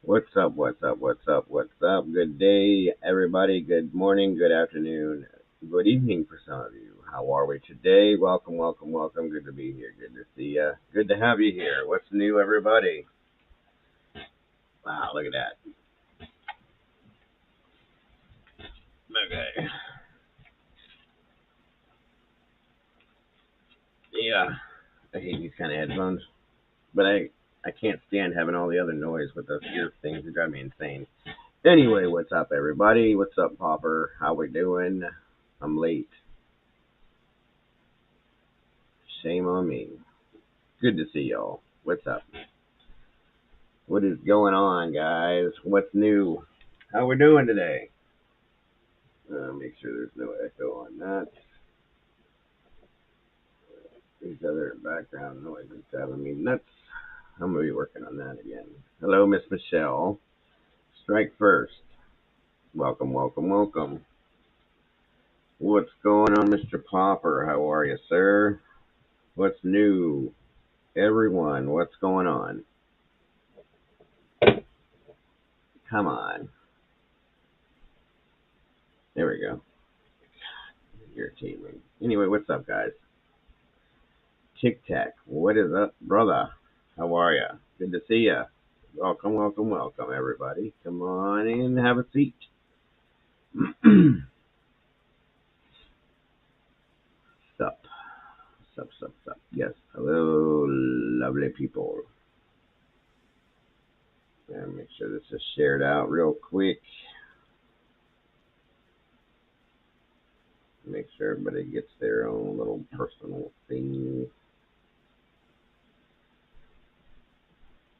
What's up? What's up? What's up? What's up? Good day, everybody. Good morning, good afternoon, good evening for some of you. How are we today? Welcome, welcome, welcome. Good to be here. Good to see you. Good to have you here. What's new, everybody? Wow, look at that. Okay. Yeah, I hate these kind of headphones, but I can't stand having all the other noise with those ear things. They drive me insane. Anyway, what's up, everybody? What's up, Popper? How we doing? I'm late. Shame on me. Good to see y'all. What's up? What is going on, guys? What's new? How we doing today? Make sure there's no echo on that. These other background noises driving me nuts. I'm gonna be working on that again. Hello, Miss Michelle. Strike first. Welcome, welcome, welcome. What's going on, Mr. Popper? How are you, sir? What's new? Everyone, what's going on? Come on. There we go. Irritating. Anyway, what's up, guys? Tic Tac, what is up, brother? How are ya? Good to see ya. Welcome, welcome, welcome, everybody. Come on in, have a seat. Sup, sup, sup, sup. Yes, hello, lovely people. And make sure this is shared out real quick. Make sure everybody gets their own little personal thing.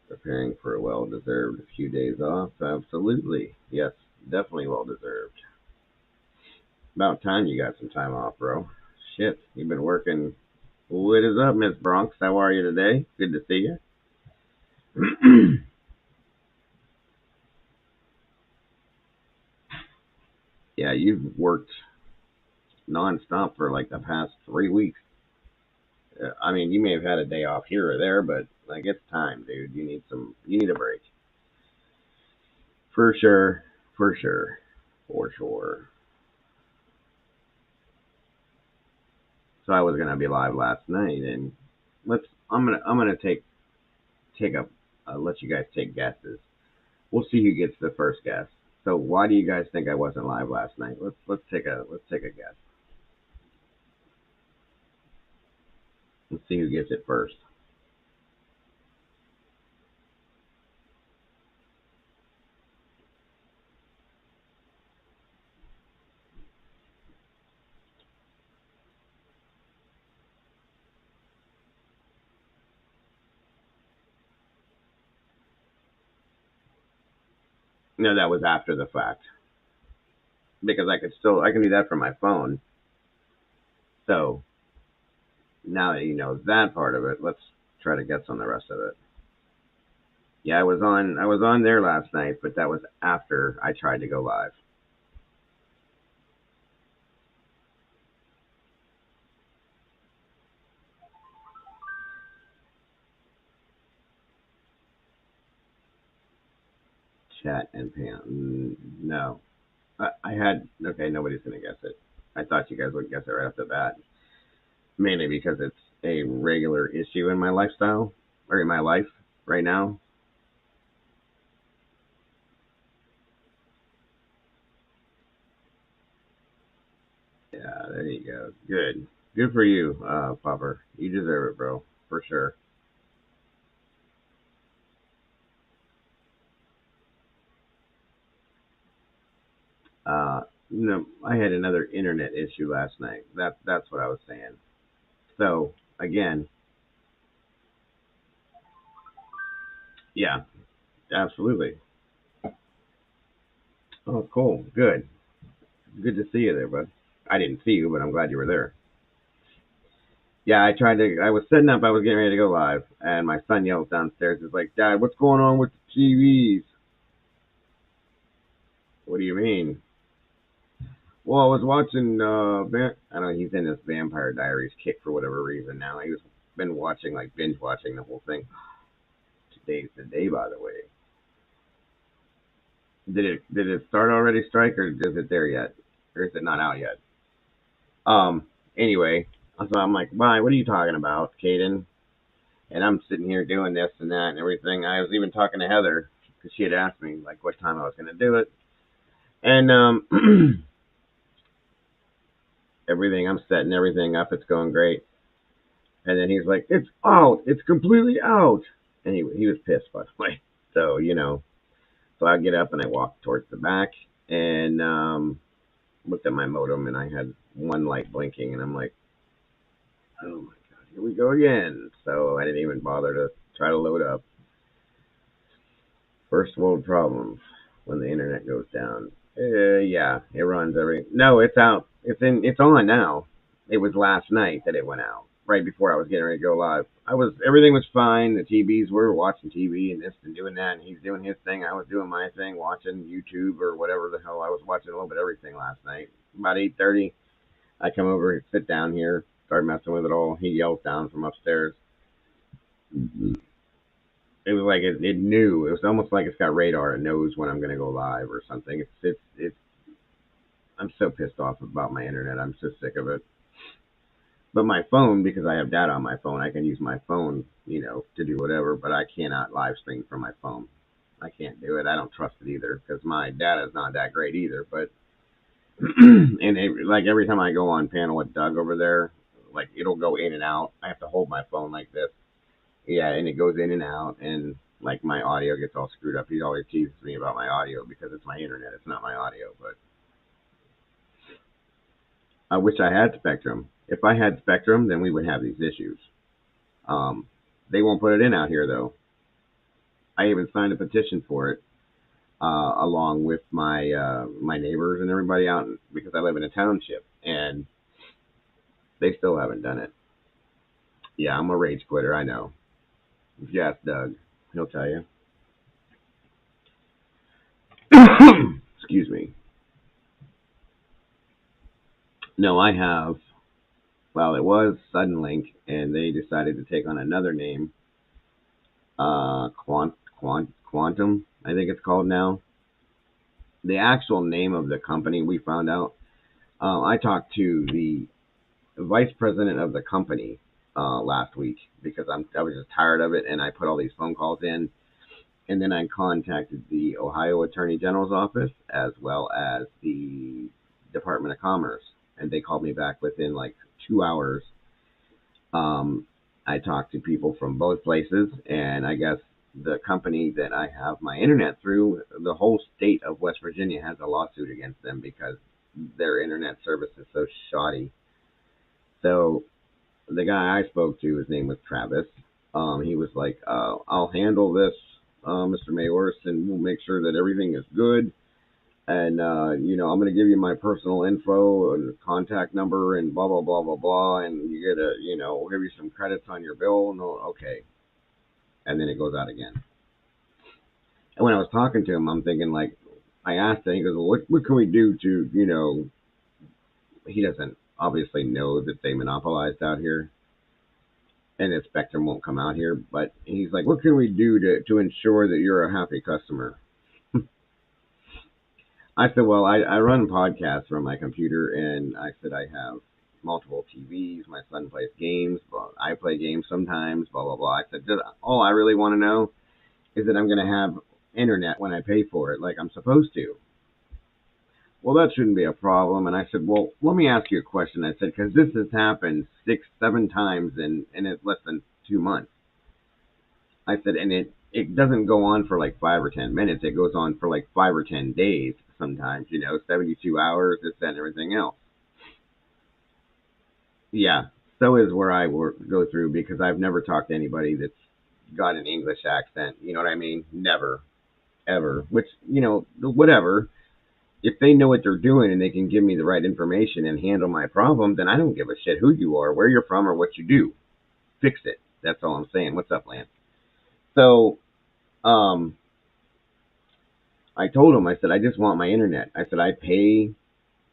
Preparing for a well-deserved few days off. Absolutely. Yes, definitely well-deserved. About time you got some time off, bro. Shit, you've been working. What is up, Miss Bronx? How are you today? Good to see you. Yeah, you've worked nonstop for like the past 3 weeks. I mean, you may have had a day off here or there, but like it's time, dude. You need some. You need a break. For sure. For sure. For sure. So I was gonna be live last night, and let's. I'm gonna take a let you guys take guesses. We'll see who gets the first guess. So why do you guys think I wasn't live last night? Let's take a guess. Let's see who gets it first. No, that was after the fact because I can do that from my phone. So now that you know that part of it, let's try to guess on the rest of it. Yeah, I was on there last night, but that was after I tried to go live. Chat and Pam. No, I had okay. Nobody's gonna guess it. I thought you guys would guess it right off the bat, mainly because it's a regular issue in my lifestyle or in my life right now. Yeah, there you go. Good. Good for you, Popper. You deserve it, bro. For sure. I had another internet issue last night. That's what I was saying. So again, yeah, absolutely. Oh, cool. Good. Good to see you there, bud. I didn't see you, but I'm glad you were there. Yeah, I tried to. I was setting up. I was getting ready to go live, and my son yells downstairs. He's like, "Dad, what's going on with the TVs?" What do you mean? Well, I was watching. I don't know. He's in this Vampire Diaries kick for whatever reason now. He's been watching like binge watching the whole thing. Today's the day, by the way. Did it start already, Strike, or is it there yet, or is it not out yet? Um. Anyway, so I'm like, why? What are you talking about, Caden? And I'm sitting here doing this and that and everything. I was even talking to Heather because she had asked me like what time I was going to do it, and everything. I'm setting everything up. It's going great. And then he's like, "It's out. It's completely out." And he was pissed, by the way. So so I get up and I walk towards the back and looked at my modem and I had one light blinking and I'm like, "Oh my god, here we go again." So I didn't even bother to try to load up. First world problems when the internet goes down. Yeah, it runs every. No, it's out. It's in. It's on now. It was last night that it went out. Right before I was getting ready to go live. Everything was fine. The TVs were watching TV and this and doing that, and he's doing his thing. I was doing my thing, watching YouTube or whatever the hell. I was watching a little bit of everything last night. About 8:30, I come over, sit down here, start messing with it all. He yells down from upstairs. It was like it knew. It was almost like it's got radar. It knows when I'm going to go live or something. It's. I'm so pissed off about my internet. I'm so sick of it. But my phone, because I have data on my phone, I can use my phone, to do whatever. But I cannot live stream from my phone. I can't do it. I don't trust it either because my data is not that great either. But and like every time I go on panel with Doug over there, like it'll go in and out. I have to hold my phone like this. Yeah, and it goes in and out, and like my audio gets all screwed up. He always teases me about my audio because it's my internet. It's not my audio, but I wish I had Spectrum. If I had Spectrum, then we would have these issues. Um, they won't put it in out here though. I even signed a petition for it, along with my neighbors and everybody out because I live in a township, and they still haven't done it. Yeah, I'm a rage quitter. I know. If you ask Doug, he'll tell you. Excuse me. No, I have. Well, it was Suddenlink, and they decided to take on another name, Quantum, I think it's called now. The actual name of the company we found out. I talked to the vice president of the company last week because I was just tired of it, and I put all these phone calls in, and then I contacted the Ohio Attorney General's office as well as the Department of Commerce, and they called me back within like 2 hours. Um, I talked to people from both places, and I guess the company that I have my internet through, the whole state of West Virginia has a lawsuit against them because their internet service is so shoddy. So the guy I spoke to, his name was Travis. He was like, "I'll handle this, Mr. Mayors, and we'll make sure that everything is good. And I'm going to give you my personal info and contact number and blah blah blah blah blah, and you get a, we'll give you some credits on your bill." No, okay, and then it goes out again. And when I was talking to him, I'm thinking like, I asked him, he goes, "Well, what can we do to, he doesn't obviously know that they monopolized out here, and that Spectrum won't come out here, but he's like, what can we do to ensure that you're a happy customer?" I said, well, I run podcasts from my computer, and I said I have multiple TVs. My son plays games. Well, I play games sometimes, blah, blah, blah. I said, all I really want to know is that I'm going to have internet when I pay for it like I'm supposed to. Well, that shouldn't be a problem. And I said, well, let me ask you a question. I said, because this has happened 6, 7 times in less than 2 months. I said, and it doesn't go on for like 5 or 10 minutes. It goes on for like 5 or 10 days sometimes. 72 hours, this, that, and everything else. Yeah, so is where I go through because I've never talked to anybody that's got an English accent. You know what I mean? Never, ever. Which whatever. If they know what they're doing and they can give me the right information and handle my problem, then I don't give a shit who you are, where you're from, or what you do. Fix it. That's all I'm saying. What's up, Lance? So, um, I told him, I said, I just want my internet. I said, I pay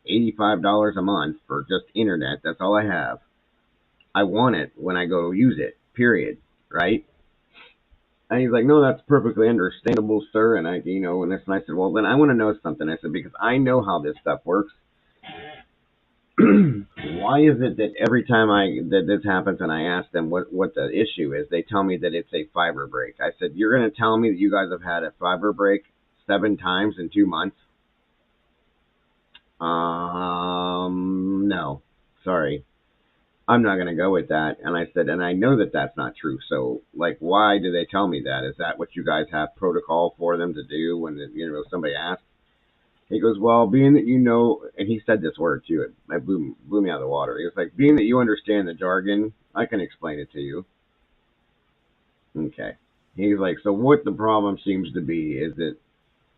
$85 a month for just internet. That's all I have. I want it when I go use it, period. Right? And he's like, no, that's perfectly understandable, sir. And and I said, well, then I want to know something. I said, because I know how this stuff works. Why is it that every time that this happens and I ask them what the issue is, they tell me that it's a fiber break? I said, you're going to tell me that you guys have had a fiber break 7 times in 2 months? No, sorry. I'm not going to go with that. And I said, and I know that that's not true. So, like, why do they tell me that? Is that what you guys have protocol for them to do when, somebody asks? He goes, well, being that and he said this word too, it blew me out of the water. He was like, being that you understand the jargon, I can explain it to you. Okay. He's like, so what the problem seems to be is that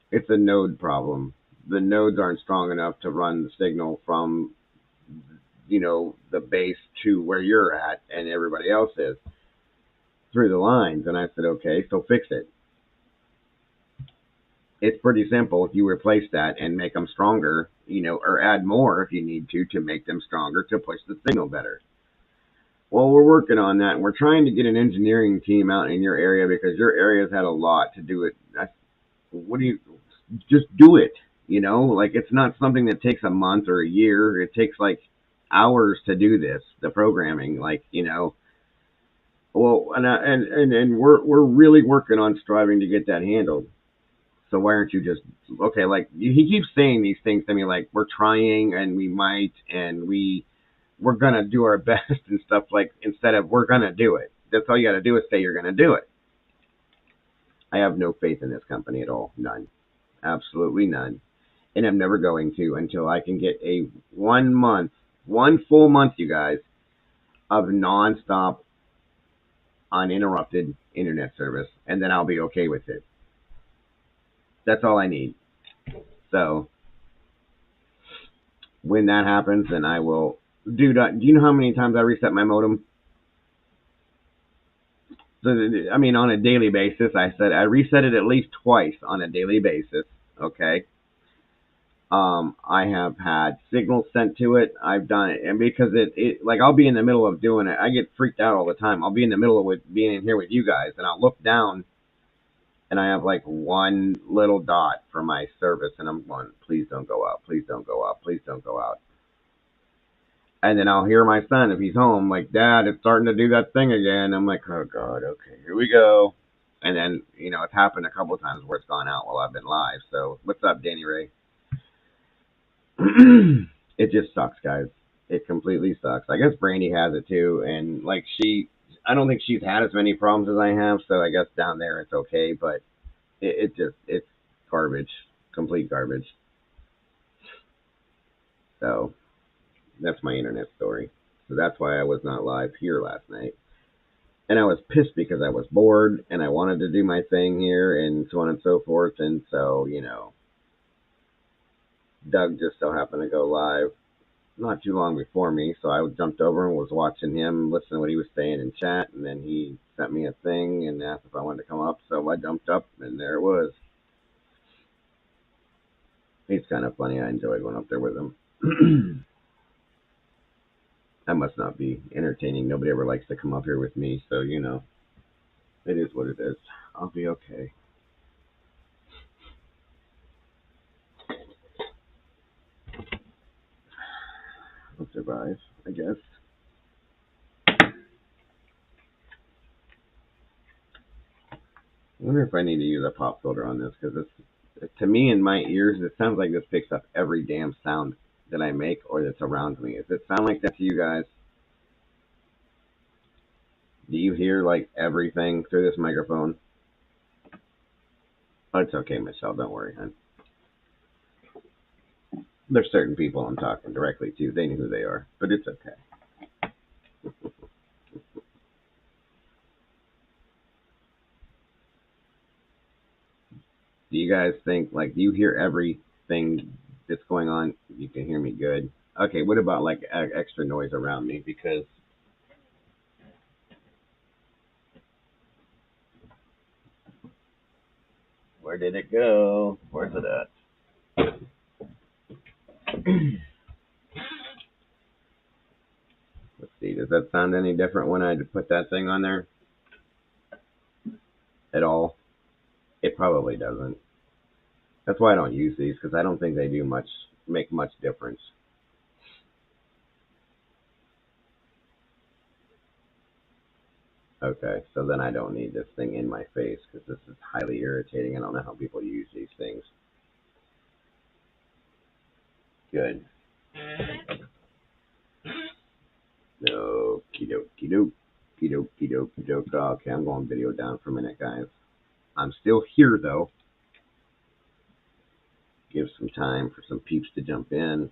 it's a node problem. The nodes aren't strong enough to run the signal from, the base to where you're at and everybody else is through the lines. And I said, okay, so fix it. It's pretty simple. If you replace that and make them stronger, or add more if you need to make them stronger to push the signal better. Well, we're working on that, and we're trying to get an engineering team out in your area because your area's had a lot to do it. What do you just do it? Like it's not something that takes a month or a year. It takes like hours to do this, the programming, Well, and we're really working on striving to get that handled. So why aren't you just okay? Like he keeps saying these things to me, like we're trying and we might and we're gonna do our best and stuff. Like instead of we're gonna do it. That's all you got to do is say you're gonna do it. I have no faith in this company at all. None, absolutely none, and I'm never going to until I can get a 1 month, one full month, you guys, of nonstop, uninterrupted internet service, and then I'll be okay with it. That's all I need. So when that happens, then I will. Dude, do you know how many times I reset my modem? So, I mean, on a daily basis, I said I reset it at least twice on a daily basis. Okay. I have had signals sent to it. I've done it, and because it like I'll be in the middle of doing it, I get freaked out all the time. I'll be in the middle of being in here with you guys, and I'll look down, and I have like one little dot for my service, and I'm going, please don't go out, please don't go out, please don't go out. And then I'll hear my son, if he's home, like, Dad, it's starting to do that thing again. I'm like, oh, God, okay, here we go. And then, it's happened a couple of times where it's gone out while I've been live. So, what's up, Danny Ray? It just sucks, guys. It completely sucks. I guess Brandy has it, too. And, like, I don't think she's had as many problems as I have. So, I guess down there it's okay. But it's garbage. Complete garbage. So that's my internet story. So that's why I was not live here last night. And I was pissed because I was bored and I wanted to do my thing here and so on and so forth. And so, Doug just so happened to go live not too long before me. So I jumped over and was watching him, listening to what he was saying in chat. And then he sent me a thing and asked if I wanted to come up. So I jumped up and there it was. He's kind of funny. I enjoyed going up there with him. I must not be entertaining. Nobody ever likes to come up here with me, so it is what it is. I'll be okay. I'll survive, I guess. I wonder if I need to use a pop filter on this, because to me, in my ears, it sounds like this picks up every damn sound that I make or that's around me. Does it sound like that to you guys? Do you hear like everything through this microphone? Oh, it's okay, Michelle. Don't worry, hon. There's certain people I'm talking directly to. They know who they are, but it's okay. Do you guys think, like, do you hear everything that's going on? You can hear me good. Okay, what about like extra noise around me? Because where did it go? Where's it at? Let's see. Does that sound any different when I put that thing on there? at all? It probably doesn't. That's why I don't use these because I don't think they do make much difference. Okay, so then I don't need this thing in my face because this is highly irritating. I don't know how people use these things. Good. Okie dokie doke. Dokie dokie doke. Okay, I'm going video down for a minute, guys. I'm still here though. Give some time for some peeps to jump in.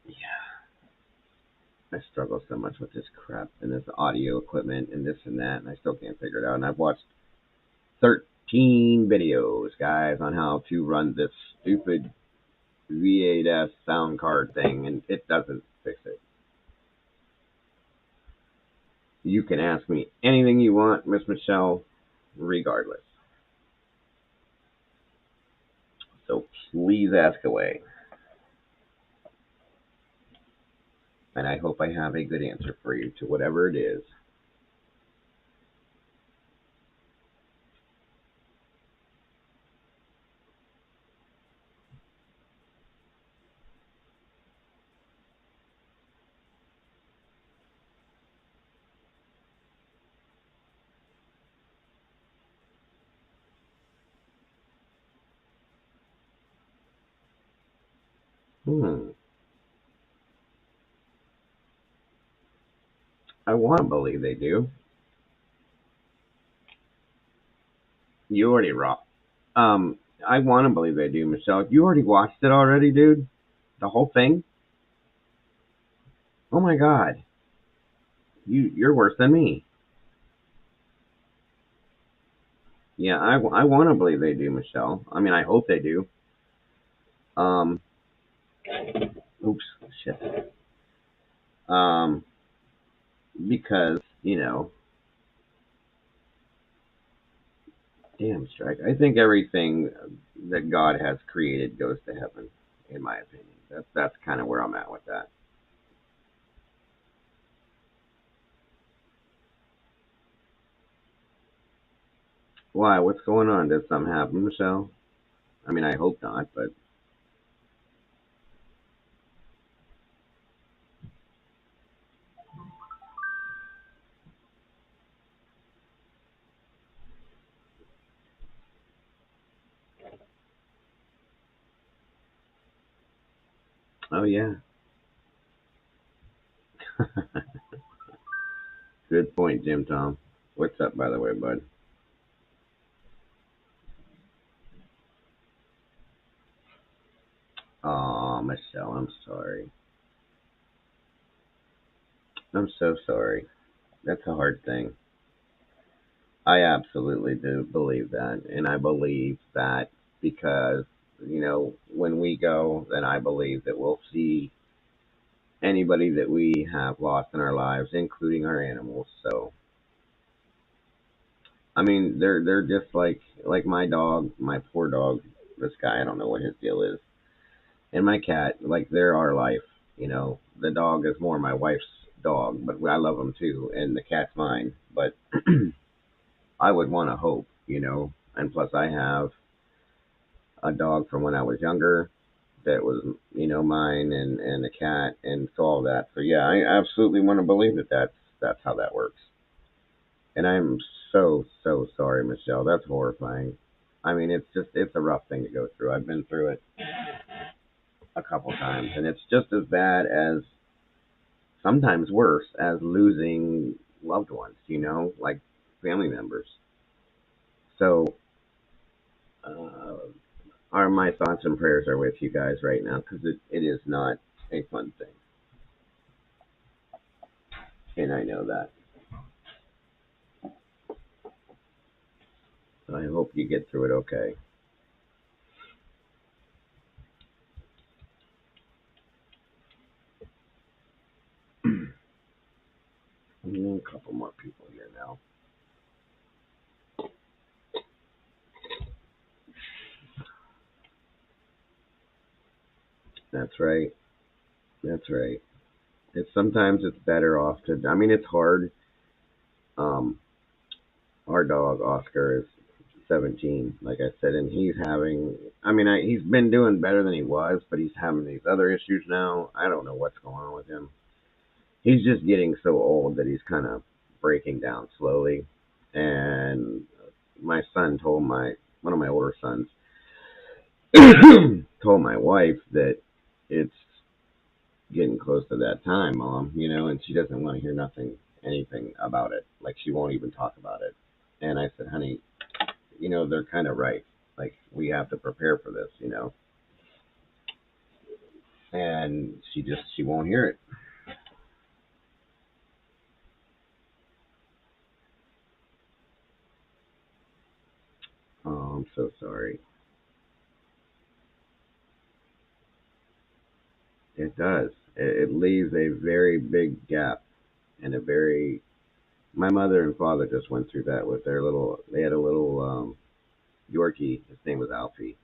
Yeah, I struggle so much with this crap and this audio equipment and this and that, and I still can't figure it out. And I've watched 13 videos, guys, on how to run this stupid V8S sound card thing, and it doesn't fix it. You can ask me anything you want, Miss Michelle, regardless. So please ask away. And I hope I have a good answer for you to whatever it is. Hmm. I want to believe they do. You already rock. I want to believe they do, Michelle. You already watched it already, dude? The whole thing? Oh my god. You're worse than me. Yeah, I want to believe they do, Michelle. I mean, I hope they do. Um, oops, shit. Um, because, damn strike. I think everything that God has created goes to heaven, in my opinion. That's kind of where I'm at with that. Why? What's going on? Did something happen, Michelle? I mean, I hope not, but oh yeah. Good point, Jim Tom. What's up, by the way, bud? Oh, Michelle, I'm sorry. I'm so sorry. That's a hard thing. I absolutely do believe that. And I believe that because, when we go, then I believe that we'll see anybody that we have lost in our lives, including our animals. So, I mean, they're just like my dog, my poor dog, this guy, I don't know what his deal is, and my cat, like they're our life. The dog is more my wife's dog, but I love him too, and the cat's mine. But I would want to hope, and plus I have a dog from when I was younger that was, mine, and a cat, and so all that. So yeah, I absolutely want to believe that that's how that works. And I'm so so sorry, Michelle. That's horrifying. I mean, it's a rough thing to go through. I've been through it a couple times, and it's just as bad as sometimes worse as losing loved ones. Like family members. So, uh, my thoughts and prayers are with you guys right now because it is not a fun thing, and I know that. So I hope you get through it okay. A couple more people here now. That's right. That's right. It's sometimes it's better off to. I mean, it's hard. Um, our dog Oscar is 17, like I said, and he's having. I mean, he's been doing better than he was, but he's having these other issues now. I don't know what's going on with him. He's just getting so old that he's kind of breaking down slowly. And my son told my one of my older sons told my wife that it's getting close to that time, Mom, and she doesn't want to hear anything about it. Like she won't even talk about it. And I said, honey, they're kind of right. Like we have to prepare for this. And she won't hear it. Oh, I'm so sorry. It does. It leaves a very big gap and a very. My mother and father just went through that with their little. They had a little Yorkie. His name was Alfie.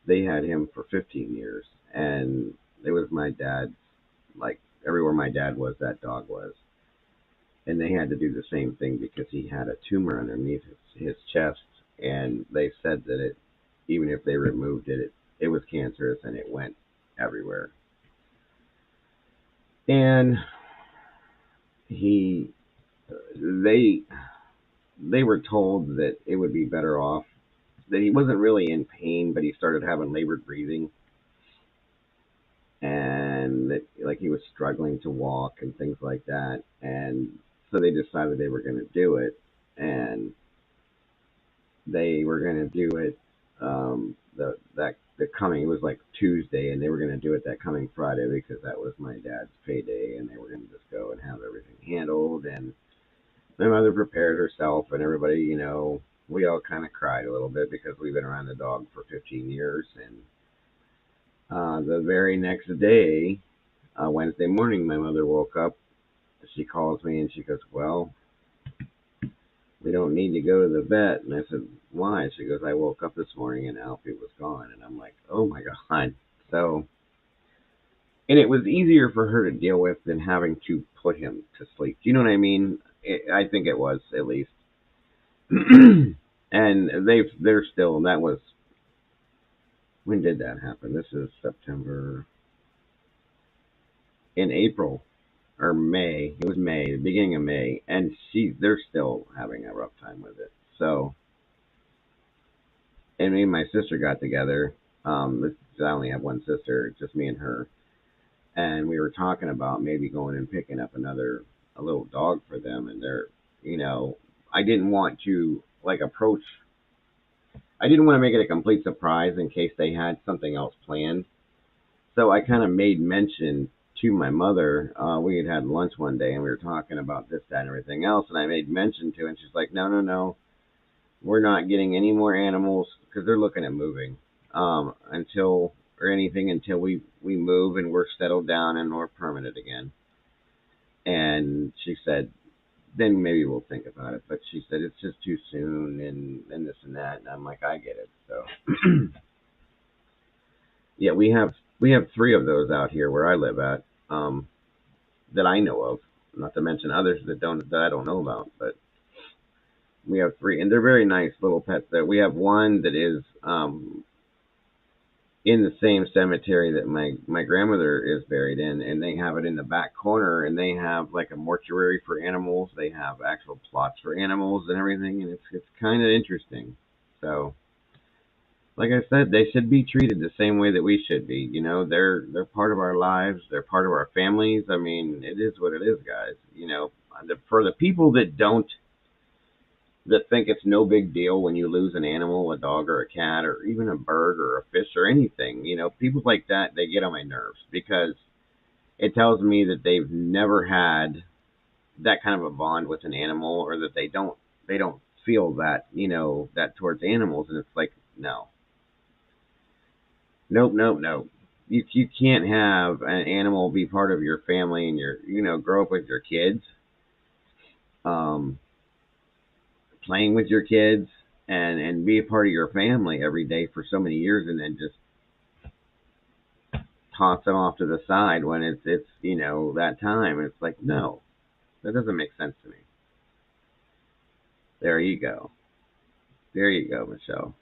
They had him for 15 years, and it was my dad's. Like everywhere my dad was, that dog was, and they had to do the same thing because he had a tumor underneath his chest, and they said that even if they removed it was cancerous and it went everywhere. And he, they, they were told that it would be better off that he wasn't really in pain, but he started having labored breathing, and that like he was struggling to walk and things like that, and so they decided they were going to do it, and they were going to do it the coming it was like Tuesday, and they were going to do it that coming Friday because that was my dad's payday, and they were going to just go and have everything handled. And my mother prepared herself, and everybody, we all kind of cried a little bit because we've been around the dog for 15 years. And the very next day, Wednesday morning, my mother woke up. She calls me and she goes, well, we don't need to go to the vet. And I said, why? She goes, I woke up this morning and Alfie was gone. And I'm like, oh my God. So, and it was easier for her to deal with than having to put him to sleep. Do you know what I mean? I think it was, at least. And they're still, that was, when did that happen? This is September, in April or May. It was May, the beginning of May. And they're still having a rough time with it. So, and me and my sister got together. I only have one sister, just me and her, and we were talking about maybe going and picking up a little dog for them. And I didn't want to like approach. I didn't want to make it a complete surprise in case they had something else planned. So I kind of made mention to my mother. We had lunch one day and we were talking about this, that, and everything else. And I made mention to, and she's like, no, no, no, we're not getting any more animals because they're looking at moving until we move and we're settled down and we're permanent again. And she said, then maybe we'll think about it. But she said it's just too soon and this and that. And I'm like, I get it. So yeah, we have three of those out here where I live at, that I know of. Not to mention others that I don't know about, but we have three, and they're very nice little pets. There, we have one that is in the same cemetery that my grandmother is buried in, and they have it in the back corner, and they have like a mortuary for animals. They have actual plots for animals and everything, and it's kind of interesting. So, like I said, they should be treated the same way that we should be. They're part of our lives. They're part of our families. I mean, it is what it is, guys. For the people that think it's no big deal when you lose an animal, a dog or a cat or even a bird or a fish or anything. People like that, they get on my nerves because it tells me that they've never had that kind of a bond with an animal, or that they don't feel that towards animals. And it's like, no, nope, nope, nope. You can't have an animal be part of your family and grow up with your kids, um, playing with your kids, and be a part of your family every day for so many years, and then just toss them off to the side when it's that time. It's like, no, that doesn't make sense to me. There you go. There you go, Michelle.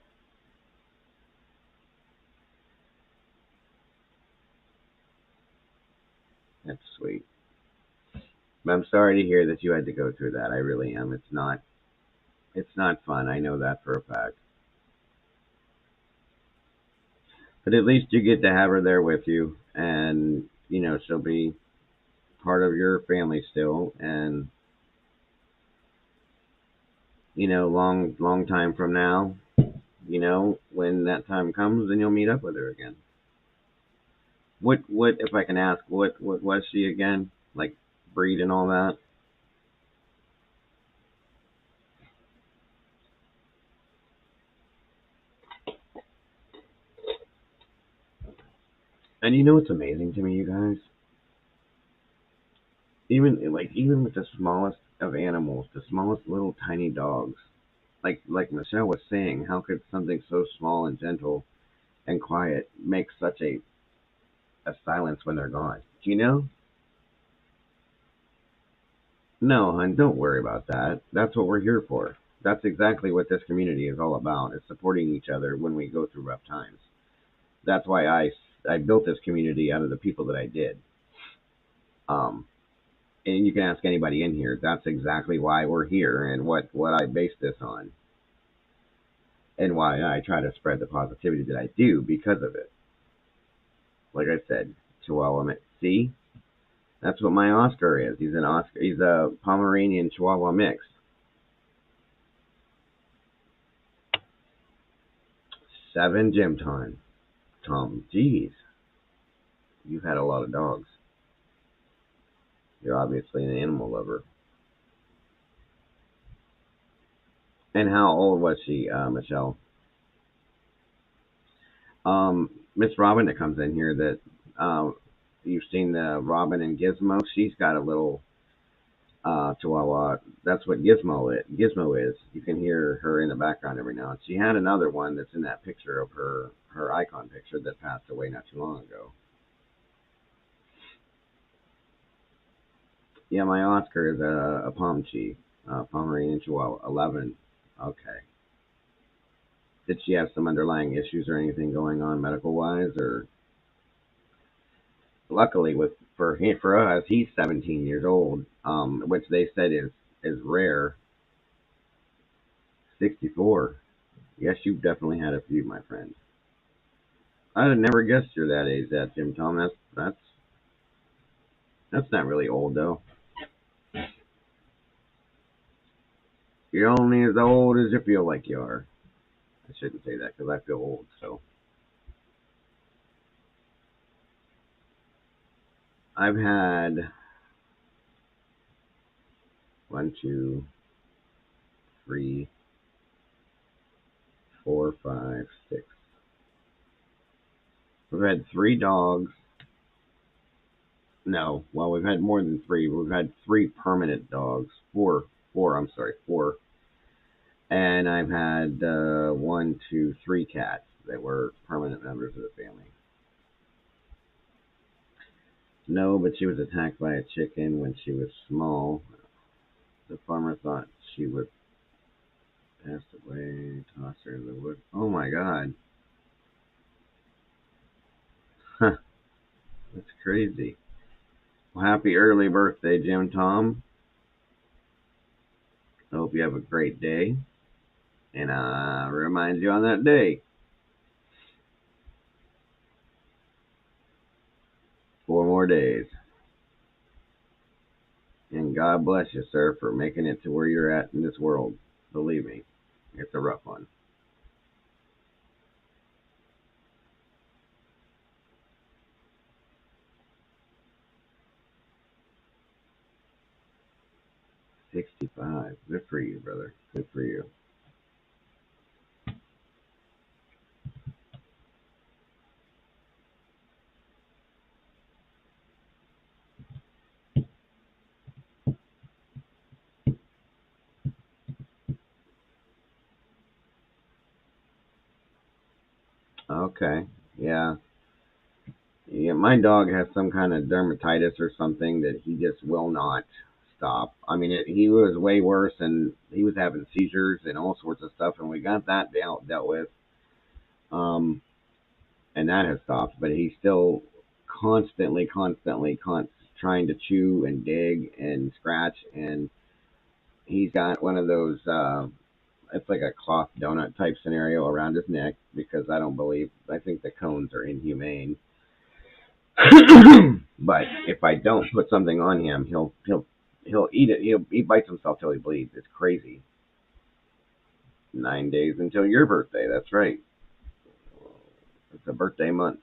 That's sweet. But I'm sorry to hear that you had to go through that. I really am. It's not fun. I know that for a fact. But at least you get to have her there with you, and she'll be part of your family still, and long long time from now, when that time comes, then you'll meet up with her again. What if I can ask, what was she again? Like breed and all that? And what's amazing to me, you guys? Even with the smallest of animals, the smallest little tiny dogs, like Michelle was saying, how could something so small and gentle and quiet make such a silence when they're gone? Do you know? No, hon, don't worry about that. That's what we're here for. That's exactly what this community is all about, is supporting each other when we go through rough times. That's why I built this community out of the people that I did. Um, and you can ask anybody in here. That's exactly why we're here and what I base this on, and why I try to spread the positivity that I do because of it. Like I said, Chihuahua mix. See, that's what my Oscar is. He's an Oscar. He's a Pomeranian Chihuahua mix. 7 gym time. Tom, geez, you've had a lot of dogs. You're obviously an animal lover. And how old was she, Michelle? Miss Robin that comes in here that you've seen the Robin and Gizmo. She's got a little Chihuahua. That's what Gizmo is. You can hear her in the background every now and then. She had another one that's in that picture of her icon picture that passed away not too long ago. Yeah, my Oscar is a Pomchi, Pomeranian Chihuahua, 11. Okay. Did she have some underlying issues or anything going on medical wise, or luckily for us, he's 17 years old, which they said is rare. 64. Yes, you've definitely had a few, my friend. I'd have never guessed you're that age, that Jim Tom. That's not really old though. You're only as old as you feel like you are. I shouldn't say that because I feel old. So I've had one, two, three, four, five, six. We've had 3 dogs. No, well, we've had more than three. We've had 3 permanent dogs. Four. I'm sorry, four. And I've had one, two, 3 cats that were permanent members of the family. No, but she was attacked by a chicken when she was small. The farmer thought she would pass away, tossed her in the wood. Oh my God. Huh, that's crazy. Well, happy early birthday, Jim Tom. I hope you have a great day. And remind you on that day. 4 more days. And God bless you, sir, for making it to where you're at in this world. Believe me, it's a rough one. 65. Good for you, brother. Good for you. Okay. Yeah. Yeah, my dog has some kind of dermatitis or something that he just will not stop. I mean, he was way worse, and he was having seizures and all sorts of stuff, and we got that dealt with, um, and that has stopped. But he's still trying to chew and dig and scratch, and he's got one of those. It's like a cloth donut type scenario around his neck because I think the cones are inhumane. But if I don't put something on him, he'll eat it. He bites himself till he bleeds. It's crazy. 9 days until your birthday. That's right. It's a birthday month.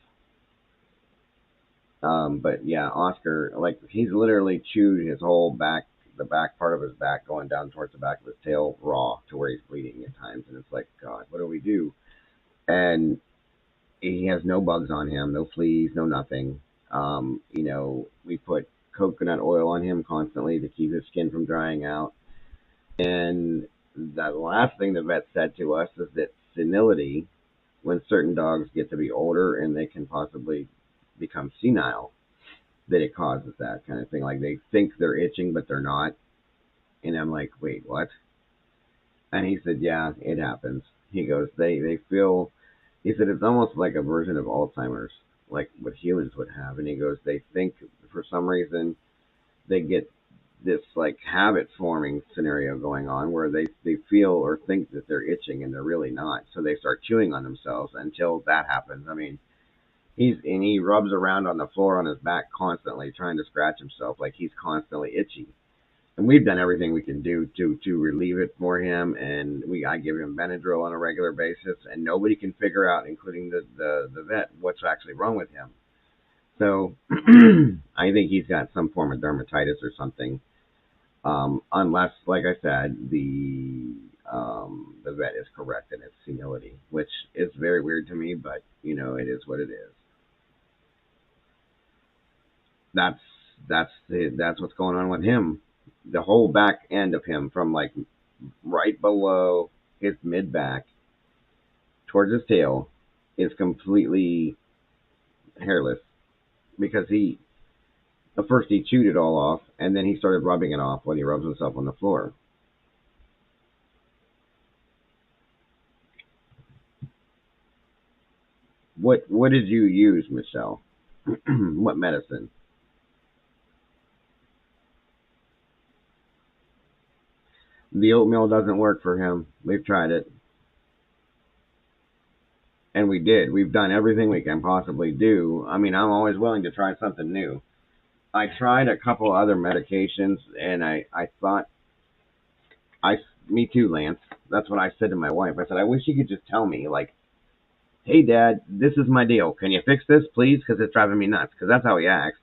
But yeah, Oscar, like he's literally chewed his whole back, the back part of his back, going down towards the back of his tail, raw to where he's bleeding at times. And it's like, God, what do we do? And he has no bugs on him, no fleas, no nothing. We put coconut oil on him constantly to keep his skin from drying out. And the last thing the vet said to us is that senility, when certain dogs get to be older and they can possibly become senile, that it causes that kind of thing. Like they think they're itching, but they're not. And I'm like, wait, what? And he said, yeah, it happens. He goes, they feel, he said, it's almost like a version of Alzheimer's, like what humans would have. And he goes, they think for some reason they get this like habit forming scenario going on where they feel or think that they're itching and they're really not. So they start chewing on themselves until that happens. I mean, he rubs around on the floor on his back constantly trying to scratch himself like he's constantly itchy. And we've done everything we can do to relieve it for him, and I give him Benadryl on a regular basis, and nobody can figure out, including the vet, what's actually wrong with him. So I think he's got some form of dermatitis or something. Unless, like I said, the vet is correct in its senility, which is very weird to me, but it is what it is. That's that's what's going on with him. The whole back end of him, from like right below his mid back towards his tail, is completely hairless because he at first he chewed it all off and then he started rubbing it off when he rubs himself on the floor. What did you use, Michelle? What medicine? The oatmeal doesn't work for him. We've tried it, and we did. We've done everything we can possibly do. I mean, I'm always willing to try something new. I tried a couple other medications, and I thought I me too, Lance. That's what I said to my wife. I said, I wish you could just tell me, like, hey, Dad, this is my deal. Can you fix this, please? Because it's driving me nuts. Because that's how he acts.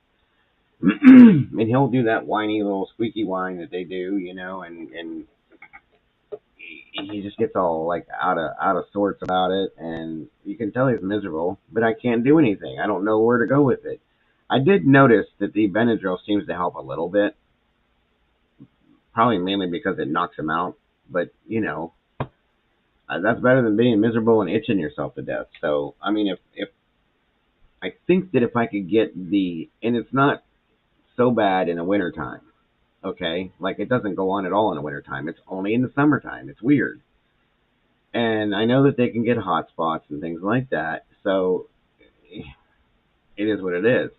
And he'll do that whiny little squeaky whine that they do, and he just gets all like out of sorts about it, and you can tell he's miserable. But I can't do anything. I don't know where to go with it. I did notice that the Benadryl seems to help a little bit, probably mainly because it knocks him out. But that's better than being miserable and itching yourself to death. So I mean, if I think that if I could get and it's not so bad in the wintertime, okay, like it doesn't go on at all in the wintertime. It's only in the summertime. It's weird, and I know that they can get hot spots and things like that. So it is what it is.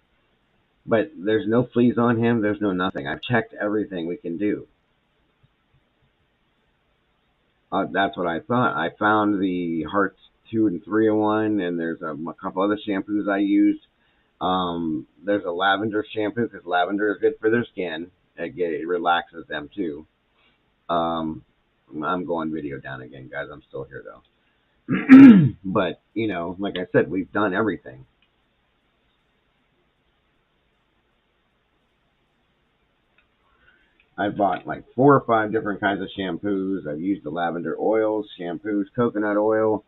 But there's no fleas on him. There's no nothing. I've checked everything we can do. That's what I thought. I found the Hearts 2 and 3-in-1, and there's a couple other shampoos I used. There's a lavender shampoo because lavender is good for their skin. It relaxes them too. Um, I'm going video down again, guys. I'm still here though. But like I said, we've done everything. I've bought like 4 or 5 different kinds of shampoos. I've used the lavender oils, shampoos, coconut oil.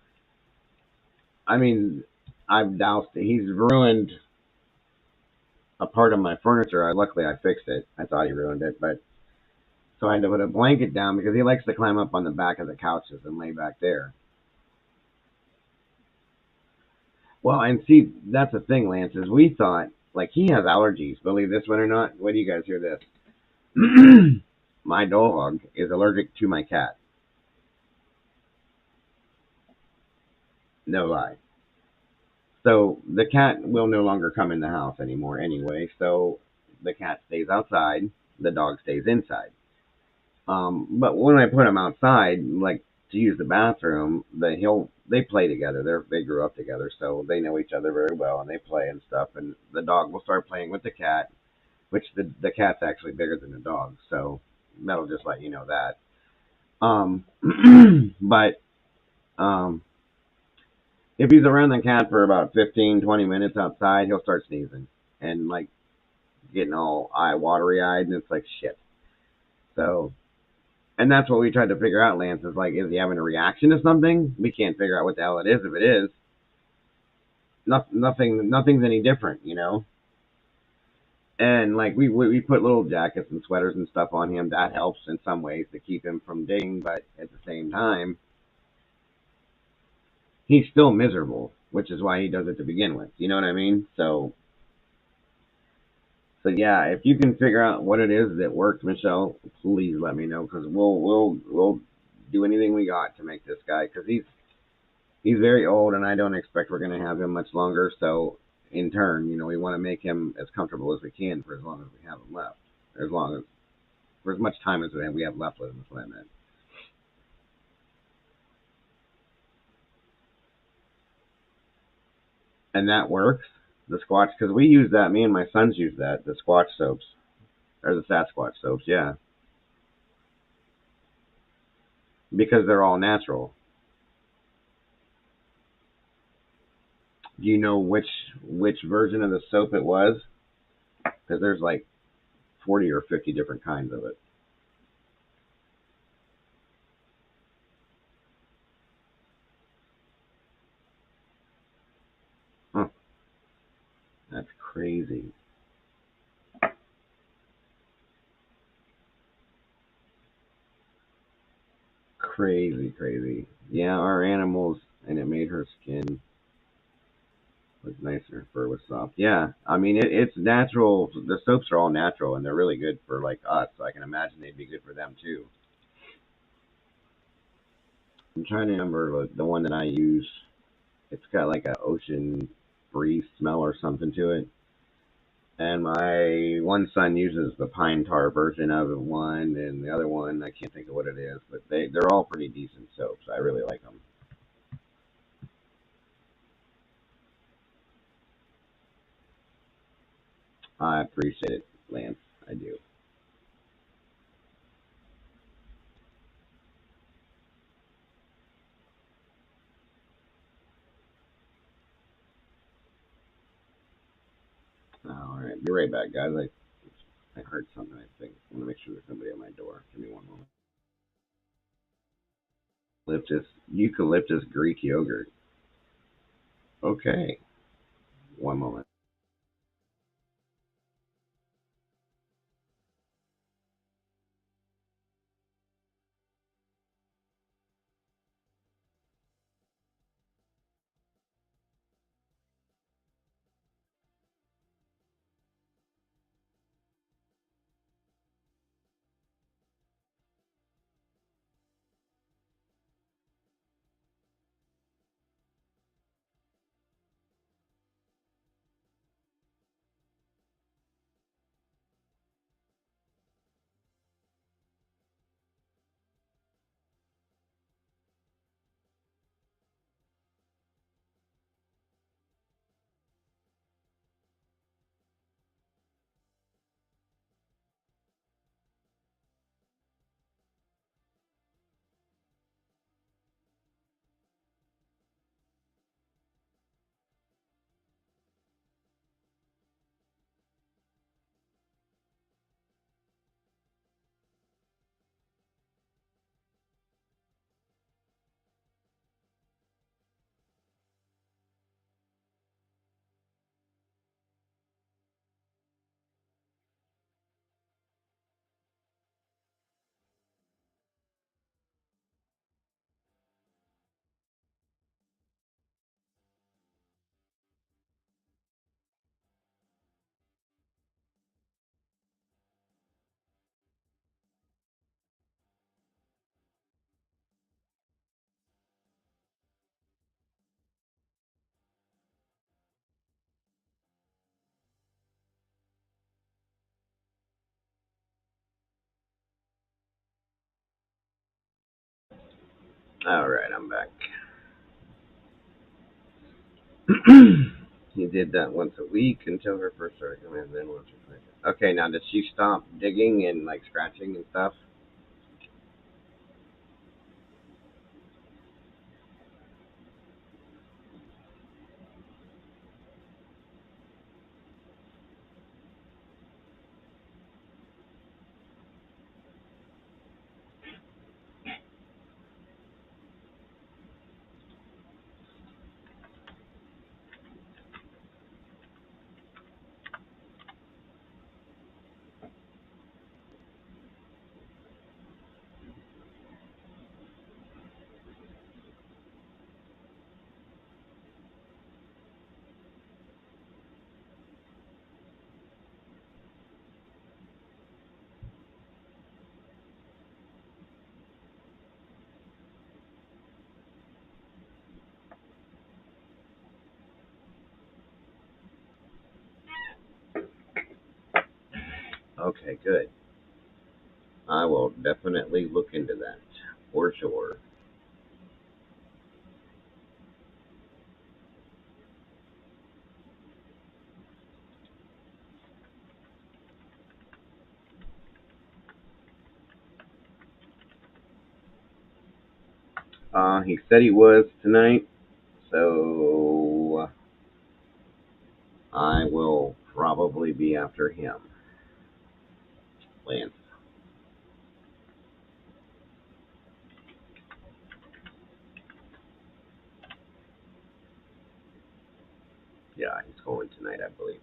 I mean, I've doused. He's ruined a part of my furniture. Luckily I fixed it. I thought he ruined it, but so I had to put a blanket down because he likes to climb up on the back of the couches and lay back there. Well, and see, that's the thing, Lance, is we thought, like, he has allergies. Believe this one or not. Wait do you guys hear this? My dog is allergic to my cat. No lie. So the cat will no longer come in the house anymore anyway. So the cat stays outside. The dog stays inside. But when I put him outside, like to use the bathroom, they play together. They grew up together, so they know each other very well, and they play and stuff. And the dog will start playing with the cat, which the cat's actually bigger than the dog, so that'll just let you know that. Um, but if he's around the cat for about 15, 20 minutes outside, he'll start sneezing and like getting all eye watery eyed, and it's like shit. So, and that's what we tried to figure out, Lance, is like, is he having a reaction to something? We can't figure out what the hell it is. If it is, nothing's any different, you know? And like we put little jackets and sweaters and stuff on him. That helps in some ways to keep him from digging, but at the same time, he's still miserable, which is why he does it to begin with. You know what I mean? So yeah, if you can figure out what it is that works, Michelle, please let me know because we'll do anything we got to make this guy because he's very old and I don't expect we're gonna have him much longer. So in turn, you know, we want to make him as comfortable as we can for as long as we have him left, as long as for as much time as we have left with him. That's what I meant. And that works. The Squatch, because we use that. Me and my sons use that. The Squatch soaps or the Sasquatch soaps. Yeah, because they're all natural. Do you know which version of the soap it was? Because there's like 40 or 50 different kinds of it. Huh, that's crazy. Crazy, crazy. Yeah, our animals, and it made her skin was nicer. Her fur was soft. Yeah, I mean it's natural. The soaps are all natural, and they're really good for like us. So I can imagine they'd be good for them too. I'm trying to remember the one that I use. It's got like a ocean breeze smell or something to it. And my one son uses the pine tar version of one, and the other one I can't think of what it is, but they're all pretty decent soaps. I really like them. I appreciate it, Lance. I do. All right, be right back, guys. I heard something. I think I want to make sure there's nobody at my door. Give me one moment. Eucalyptus Greek yogurt. Okay, one moment. All right, I'm back. He did that once a week until her first started coming, and then once or twice. Okay, now did she stop digging and like scratching and stuff? Okay, good. I will definitely look into that for sure. He said he was tonight, so I will probably be after him, Lance. Yeah, he's going tonight, I believe.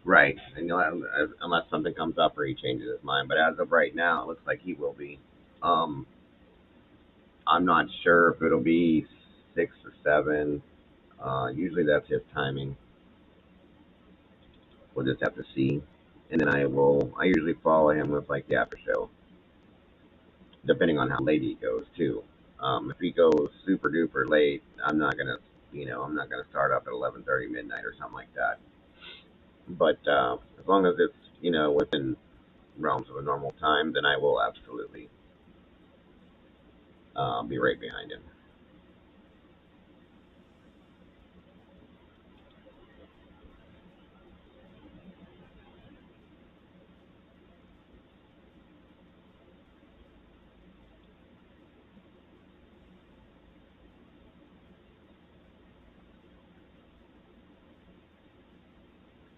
Right, and unless something comes up or he changes his mind, but as of right now, it looks like he will be. Um, I'm not sure if it'll be 6 or 7. Usually that's his timing. We'll just have to see. And then I will. I usually follow him with like the after show, depending on how late he goes too. If he goes super duper late, I'm not gonna, I'm not gonna start up at 11:30 midnight or something like that. But as long as it's within realms of a normal time, then I will absolutely be right behind him.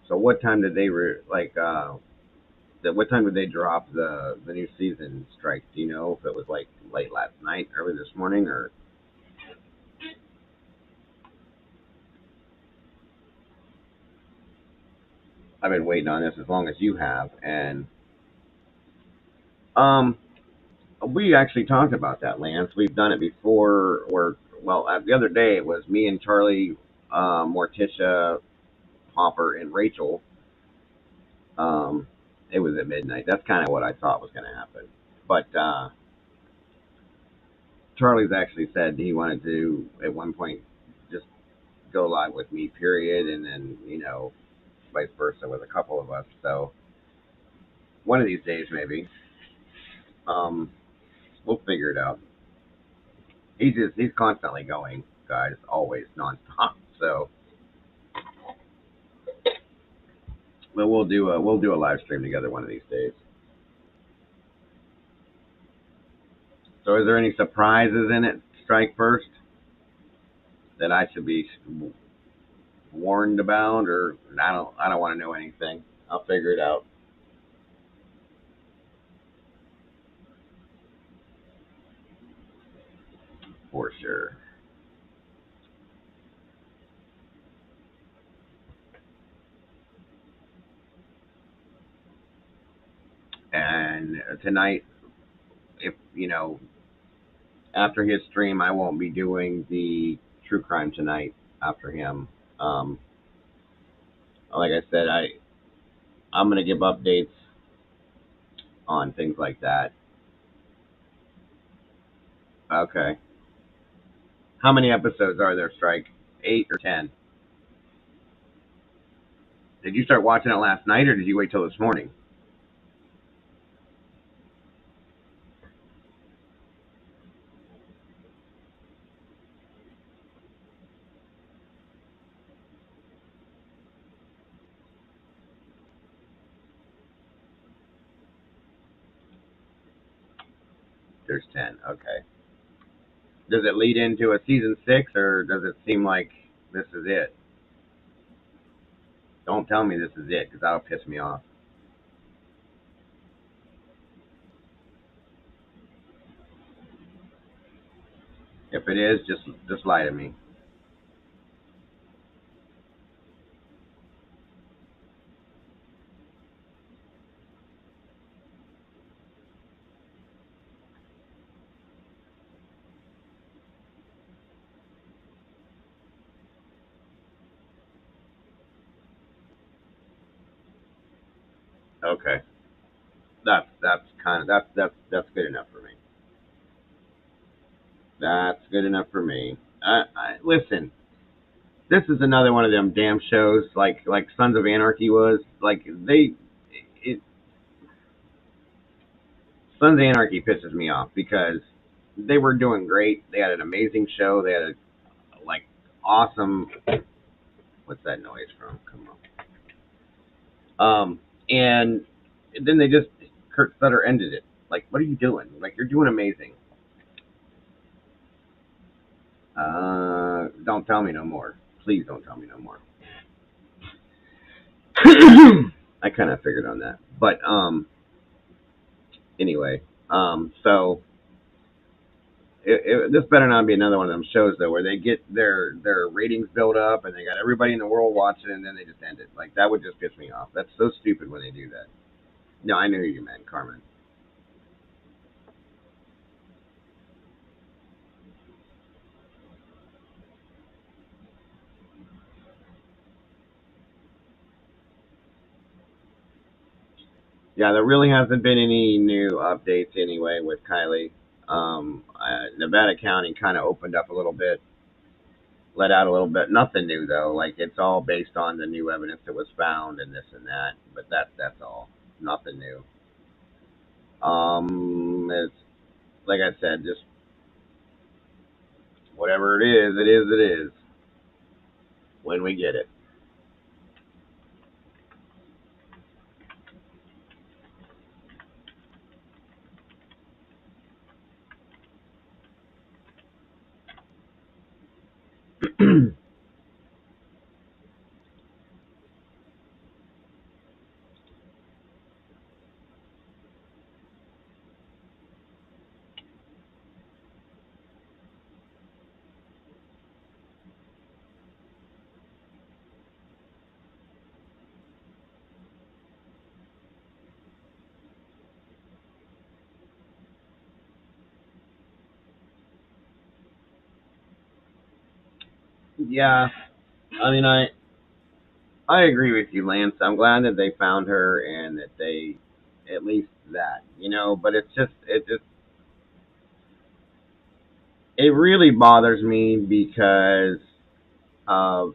So what time did they like? What time did they drop the new season strike? Do you know if it was like late last night, early this morning, or I've been waiting on this as long as you have, and um, we actually talked about that, Lance. We've done it before. Where the other day it was me and Charlie, Morticia, Hopper, and Rachel. Um, it was at midnight. That's kind of what I thought was going to happen, but Charlie's actually said he wanted to at one point just go live with me, period, and then vice versa with a couple of us. So one of these days, maybe, um, we'll figure it out. He's constantly going, guys, always nonstop. So, but we'll do a live stream together one of these days. So, is there any surprises in it? Strike first that I should be warned about, or I don't want to know anything. I'll figure it out for sure. then tonight, if after his stream, I won't be doing the true crime tonight after him. Um, like I said, I'm gonna give updates on things like that. Okay. How many episodes are there, Strike? 8 or 10? Did you start watching it last night, or did you wait till this morning? There's 10. Okay. Does it lead into a season 6, or does it seem like this is it? Don't tell me this is it, because that'll piss me off. If it is, just lie to me. Okay. That's good enough for me. That's good enough for me. Listen. This is another one of them damn shows, like Sons of Anarchy was. It, Sons of Anarchy pisses me off because they were doing great. They had an amazing show. They had a like awesome. What's that noise from? Come on. And then they just Kurt Sutter ended it. Like, what are you doing? Like, you're doing amazing. Don't tell me no more. Please don't tell me no more. I kind of figured on that, but anyway, so this better not be another one of them shows though, where they get their ratings built up and they got everybody in the world watching, and then they just end it. Like that would just piss me off. That's so stupid when they do that. No, I knew who you meant, Carmen. Yeah, there really hasn't been any new updates anyway with Kylie. Nevada County kind of opened up a little bit, let out a little bit. Nothing new though. Like it's all based on the new evidence that was found and this and that. But that's all. Nothing new. It's like I said, just whatever it is, it is, it is. When we get it. Yeah, I mean, I agree with you, Lance. I'm glad that they found her and that they at least that, But it really bothers me because of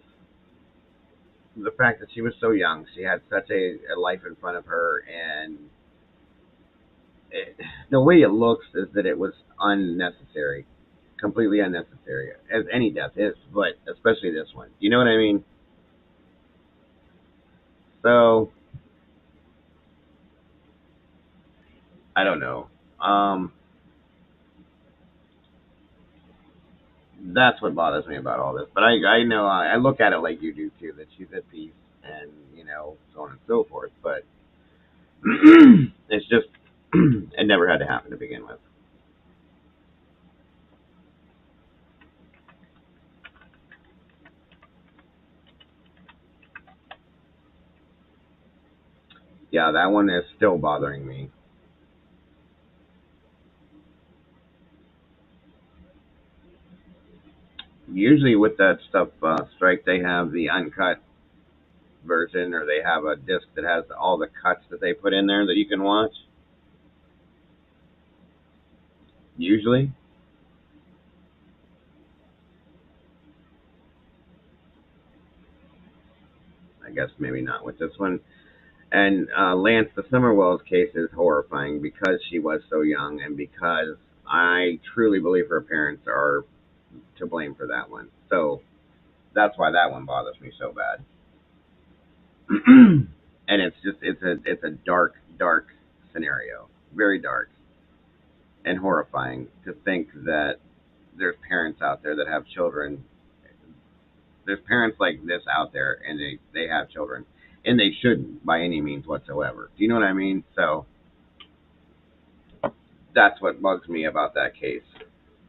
the fact that she was so young. She had such a life in front of her, and the way it looks is that it was unnecessary, completely unnecessary, as any death is, but especially this one. You know what I mean? So I don't know. Um, that's what bothers me about all this. But I know I look at it like you do too, that she's at peace and so on and so forth. But it's just it never had to happen to begin with. Yeah, that one is still bothering me. Usually with that stuff, Strike, they have the uncut version, or they have a disc that has all the cuts that they put in there that you can watch. Usually, I guess maybe not with this one. And Lance, the Summerwells case is horrifying because she was so young, and because I truly believe her parents are to blame for that one. So that's why that one bothers me so bad. And it's a dark, dark scenario, very dark and horrifying to think that there's parents out there that have children. There's parents like this out there, and they have children, and they shouldn't by any means whatsoever. Do you know what I mean? So that's what bugs me about that case,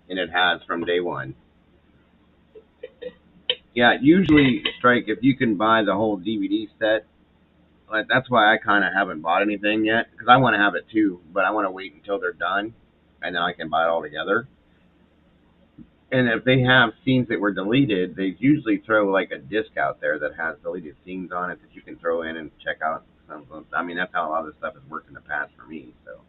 and it has from day one. Yeah, usually, Strike, if you can buy the whole DVD set, like, that's why I kind of haven't bought anything yet, because I want to have it too, but I want to wait until they're done, and then I can buy it all together. And if they have scenes that were deleted, they usually throw like a disc out there that has deleted scenes on it that you can throw in and check out. I mean, that's how a lot of this stuff has worked in the past for me. So,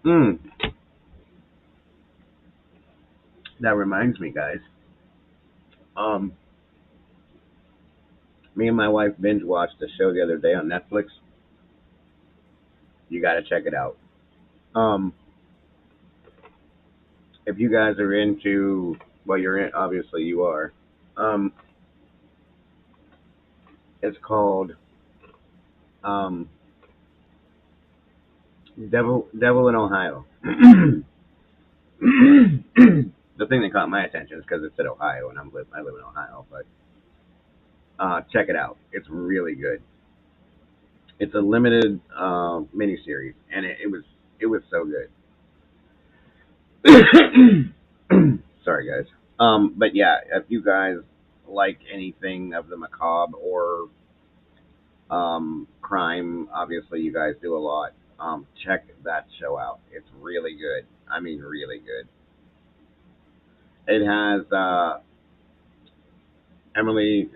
mm, that reminds me, guys. Um, Me and my wife binge watched a show the other day on Netflix. You got to check it out. Um, if you guys are into, well, you're in, obviously you are. Um, it's called um, Devil in Ohio. The thing that caught my attention is because it said Ohio, and I live in Ohio. But check it out; it's really good. It's a limited miniseries, and it was so good. Sorry, guys. But yeah, if you guys like anything of the macabre or crime, obviously you guys do a lot. Check that show out. It's really good. I mean, really good. It has Emily,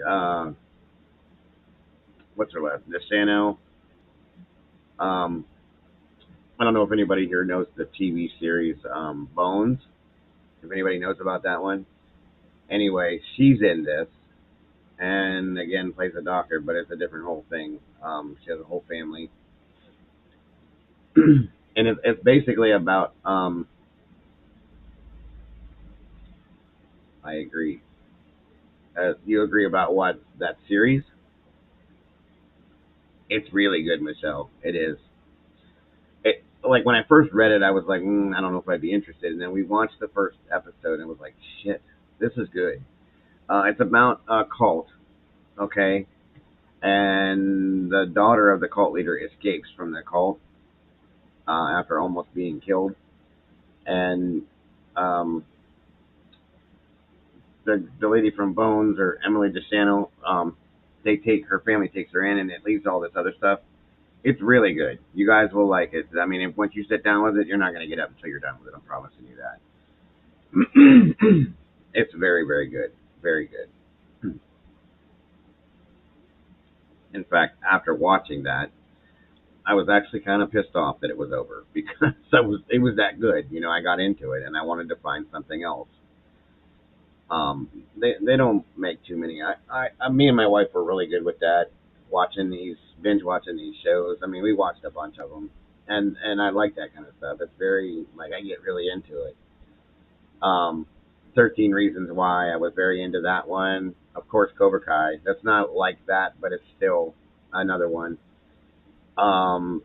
what's her last? Desano. Um, I don't know if anybody here knows the TV series Bones. If anybody knows about that one. Anyway, she's in this, and again plays a doctor, but it's a different whole thing. She has a whole family, and it's basically about. I agree. You agree about what that series? It's really good, Michelle. It is. It, like when I first read it, I was like, I don't know if I'd be interested. And then we watched the first episode, and was like, shit, this is good. It's about a cult, okay, and the daughter of the cult leader escapes from the cult after almost being killed, and um, the lady from Bones, or Emily DeShano, they take her family takes her in, and it leaves all this other stuff. It's really good. You guys will like it. I mean, if once you sit down with it, you're not going to get up until you're done with it. I'm promising you that. It's very, very good. Very good. In fact, after watching that, I was actually kind of pissed off that it was over because it was that good. You know, I got into it and I wanted to find something else. They don't make too many. Me and my wife were really good with that, watching these binge watching these shows. I mean, we watched a bunch of them, and I like that kind of stuff. It's very like I get really into it. Um, 13 Reasons Why, I was very into that one. Of course, Cobra Kai. That's not like that, but it's still another one.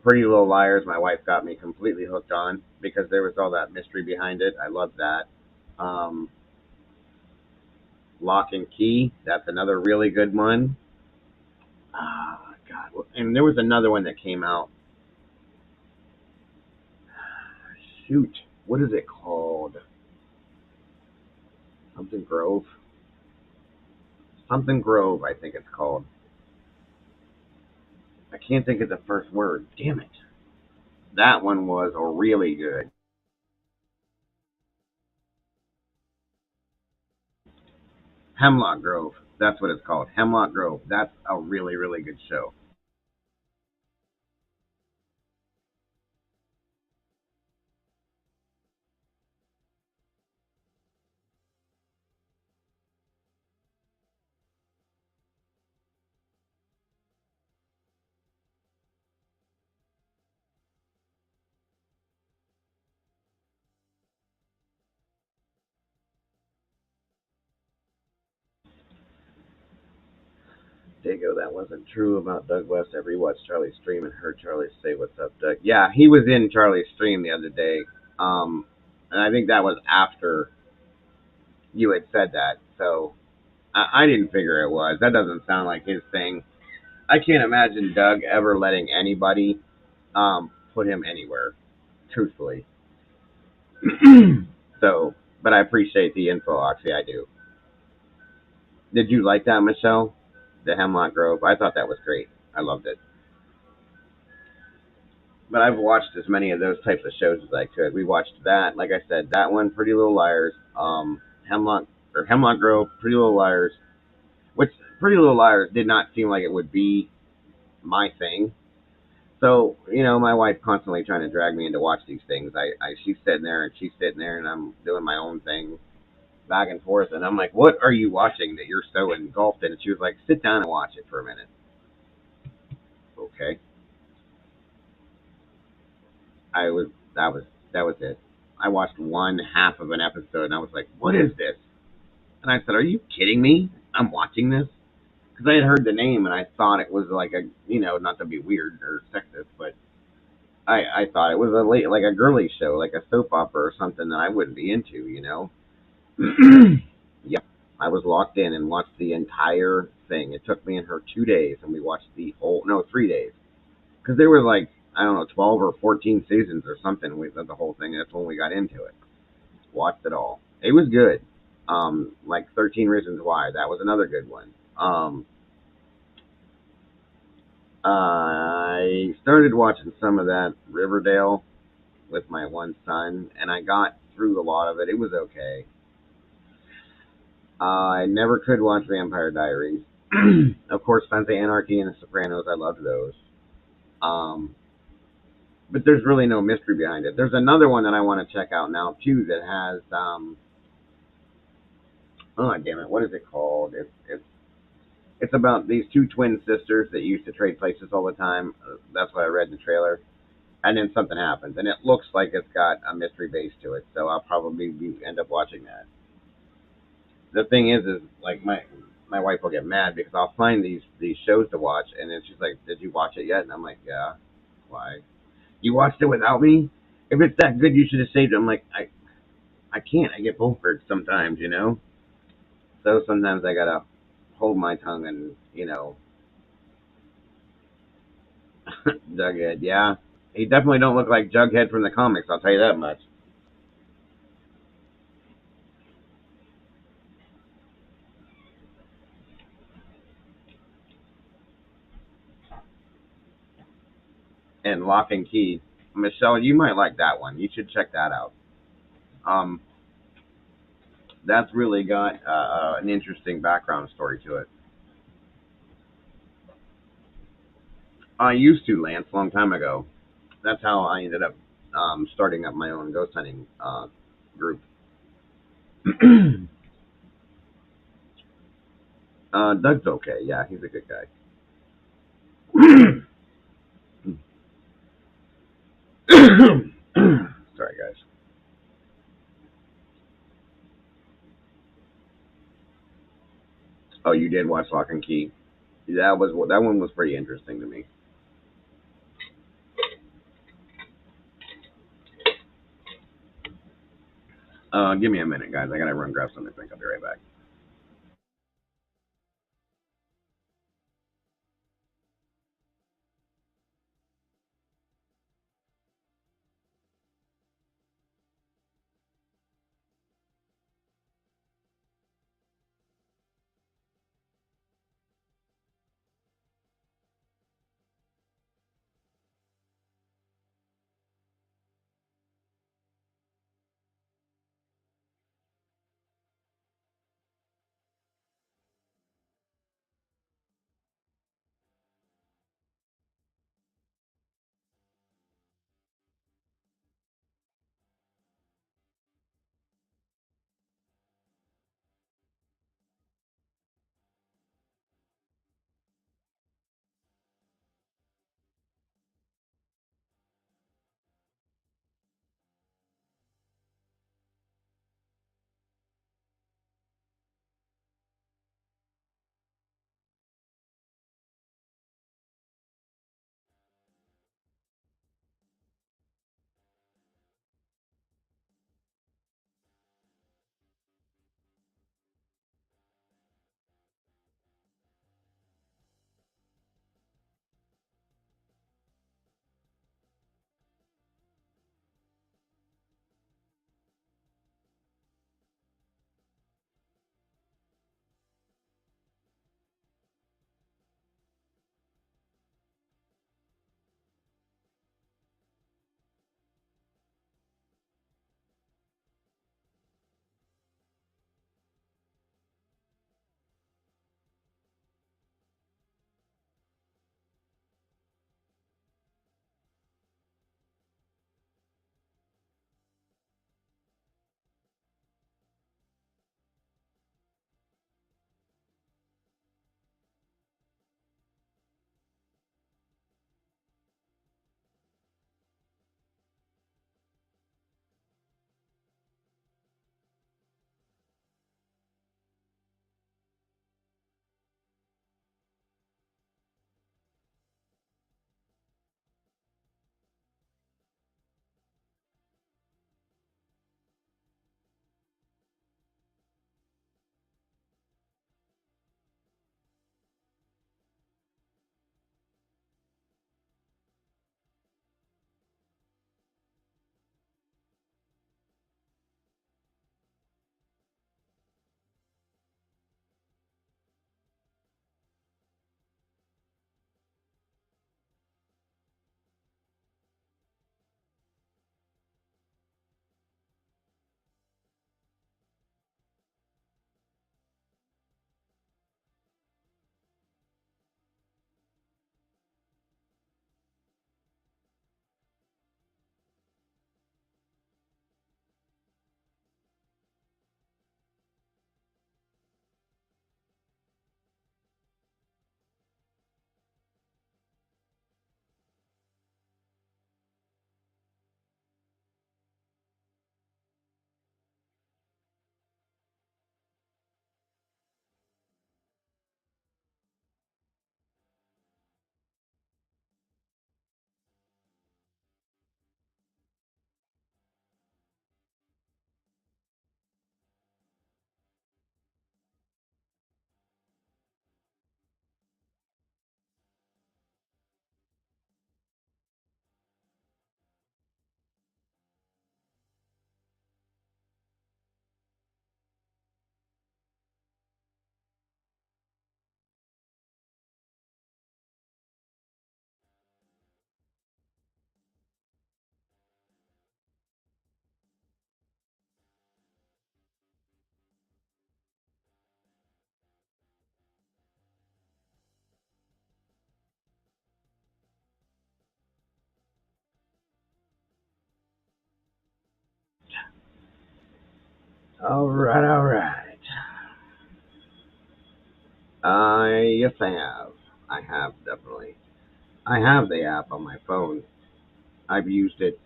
Pretty Little Liars, my wife got me completely hooked on because there was all that mystery behind it. I love that. Um, Lock and Key, that's another really good one. God, and there was another one that came out. Shoot, what is it called? Something Grove. Something Grove, I think it's called. I can't think of the first word. Damn it. That one was really good. Hemlock Grove. That's what it's called. Hemlock Grove. That's a really, really good show. Dago, that wasn't true about Doug West. I rewatched Charlie's stream and heard Charlie say, "What's up, Doug?" Yeah, he was in Charlie's stream the other day. And I think that was after you had said that. So I didn't figure it was. That doesn't sound like his thing. I can't imagine Doug ever letting anybody put him anywhere, truthfully. So, but I appreciate the info, Oxy. I do. Did you like that, Michelle? The Hemlock Grove. I thought that was great. I loved it. But I've watched as many of those types of shows as I could. We watched that, like I said, that one, Pretty Little Liars, Hemlock or Hemlock Grove, Pretty Little Liars, which Pretty Little Liars did not seem like it would be my thing. So, my wife constantly trying to drag me into watch these things. She's sitting there and she's sitting there and I'm doing my own thing back and forth. And I'm like, what are you watching that you're so engulfed in? And she was like, sit down and watch it for a minute. Okay. I was, that was it. I watched one half of an episode and I was like, what is this? And I said, are you kidding me? I'm watching this? Because I had heard the name and I thought it was like a, not to be weird or sexist, but I thought it was like a girly show, like a soap opera or something that I wouldn't be into. Yep, I was locked in and watched the entire thing. It took me and her 2 days, and we watched the whole no 3 days because there was like I don't know 12 or 14 seasons or something. We did the whole thing. That's when we got into it. Watched it all. It was good. Like 13 Reasons Why. That was another good one. I started watching some of that Riverdale with my one son, and I got through a lot of it. It was okay. I never could watch Vampire Diaries. Of course, Sons of Anarchy and The Sopranos. I loved those. Um, but there's really no mystery behind it. There's another one that I want to check out now too that has oh damn it, what is it called? It's about these two twin sisters that used to trade places all the time. That's what I read in the trailer. And then something happens, and it looks like it's got a mystery base to it. So I'll probably end up watching that. The thing is like my wife will get mad because I'll find these shows to watch, and then she's like, "Did you watch it yet?" And I'm like, "Yeah." Why? You watched it without me? If it's that good, you should have saved it. I'm like, I can't. I get bored sometimes. So sometimes I gotta hold my tongue and Jughead. Yeah, he definitely don't look like Jughead from the comics. I'll tell you that much. And Lock and Key, Michelle, you might like that one. You should check that out. Um, that's really got an interesting background story to it. I used to, Lance, a long time ago. That's how I ended up starting up my own ghost hunting group. Doug's okay. Yeah, he's a good guy. Sorry, guys. Oh, you did watch Lock and Key. That one was pretty interesting to me. Give me a minute, guys. I gotta run grab something. I think I'll be right back. All right, all right. Yes, I have. I have definitely. I have the app on my phone. I've used it.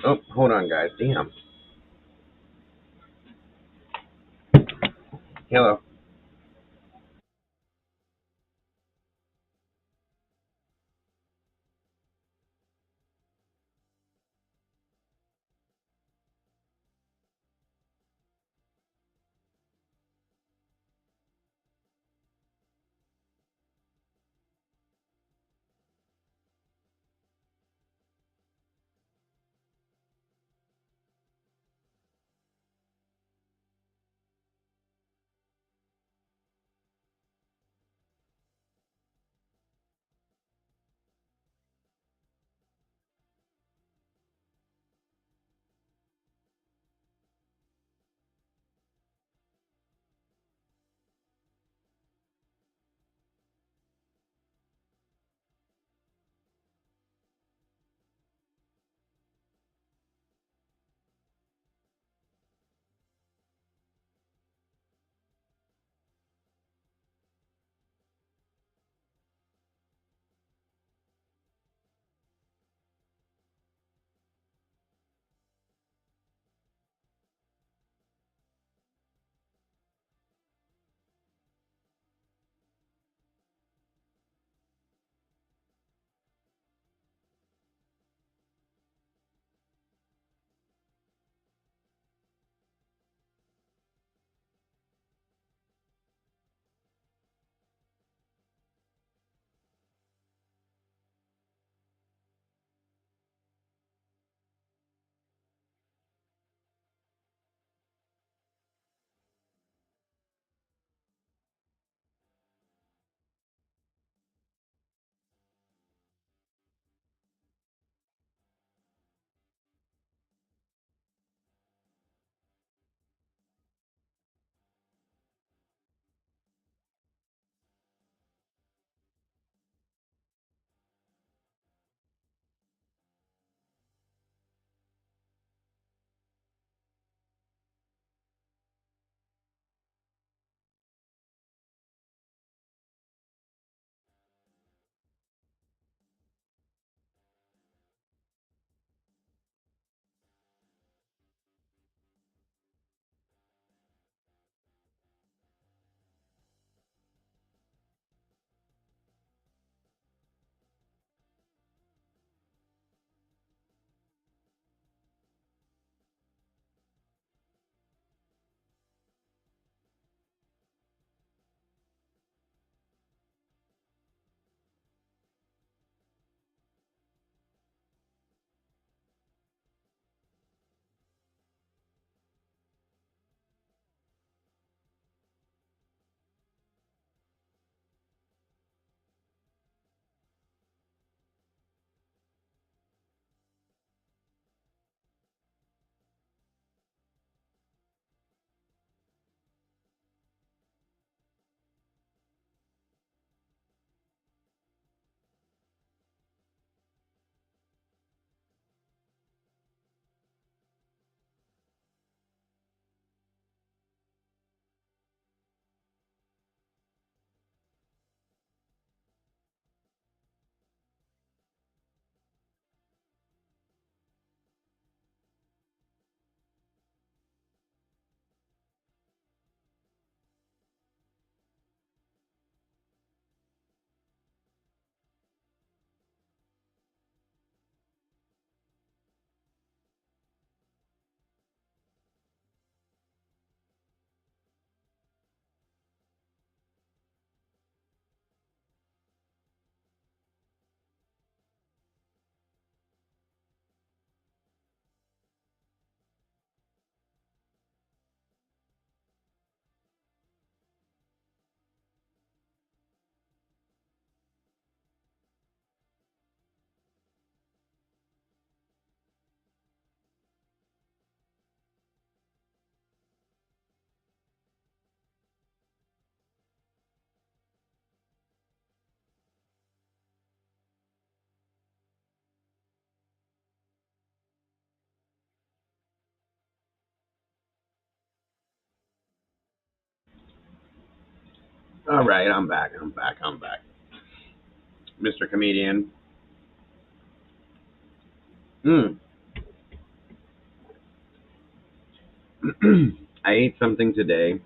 Oh, hold on, guys. Damn. Hello. All right, I'm back. I'm back. I'm back. Mr. Comedian. Mm. I ate something today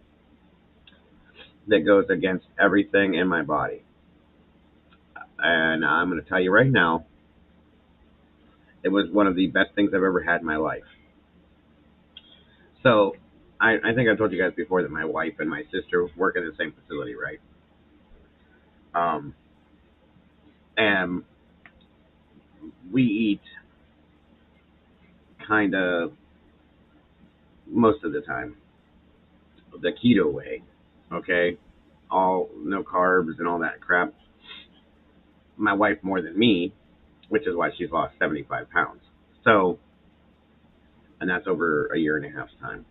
that goes against everything in my body. And I'm going to tell you right now, it was one of the best things I've ever had in my life. So, I think I told you guys before that my wife and my sister work in the same facility, right? Um, and we eat kind of most of the time the keto way, okay? All no carbs and all that crap. My wife more than me, which is why she's lost 75 pounds. So, and that's over a year and a half's time.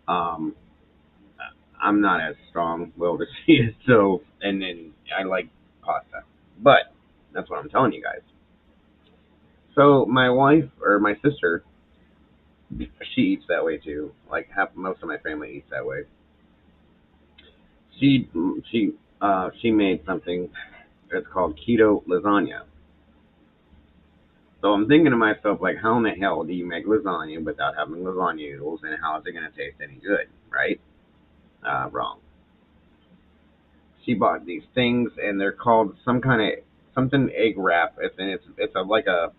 Um, I'm not as strong-willed as she is, so, and then I like pasta. But that's what I'm telling you guys. So my wife or my sister, she eats that way too. Like half, most of my family eats that way. She she made something that's called keto lasagna. So I'm thinking to myself, like, how in the hell do you make lasagna without having lasagna noodles, and how is it going to taste any good, right? Wrong. She bought these things, and they're called some kind of something egg wrap. It's a like a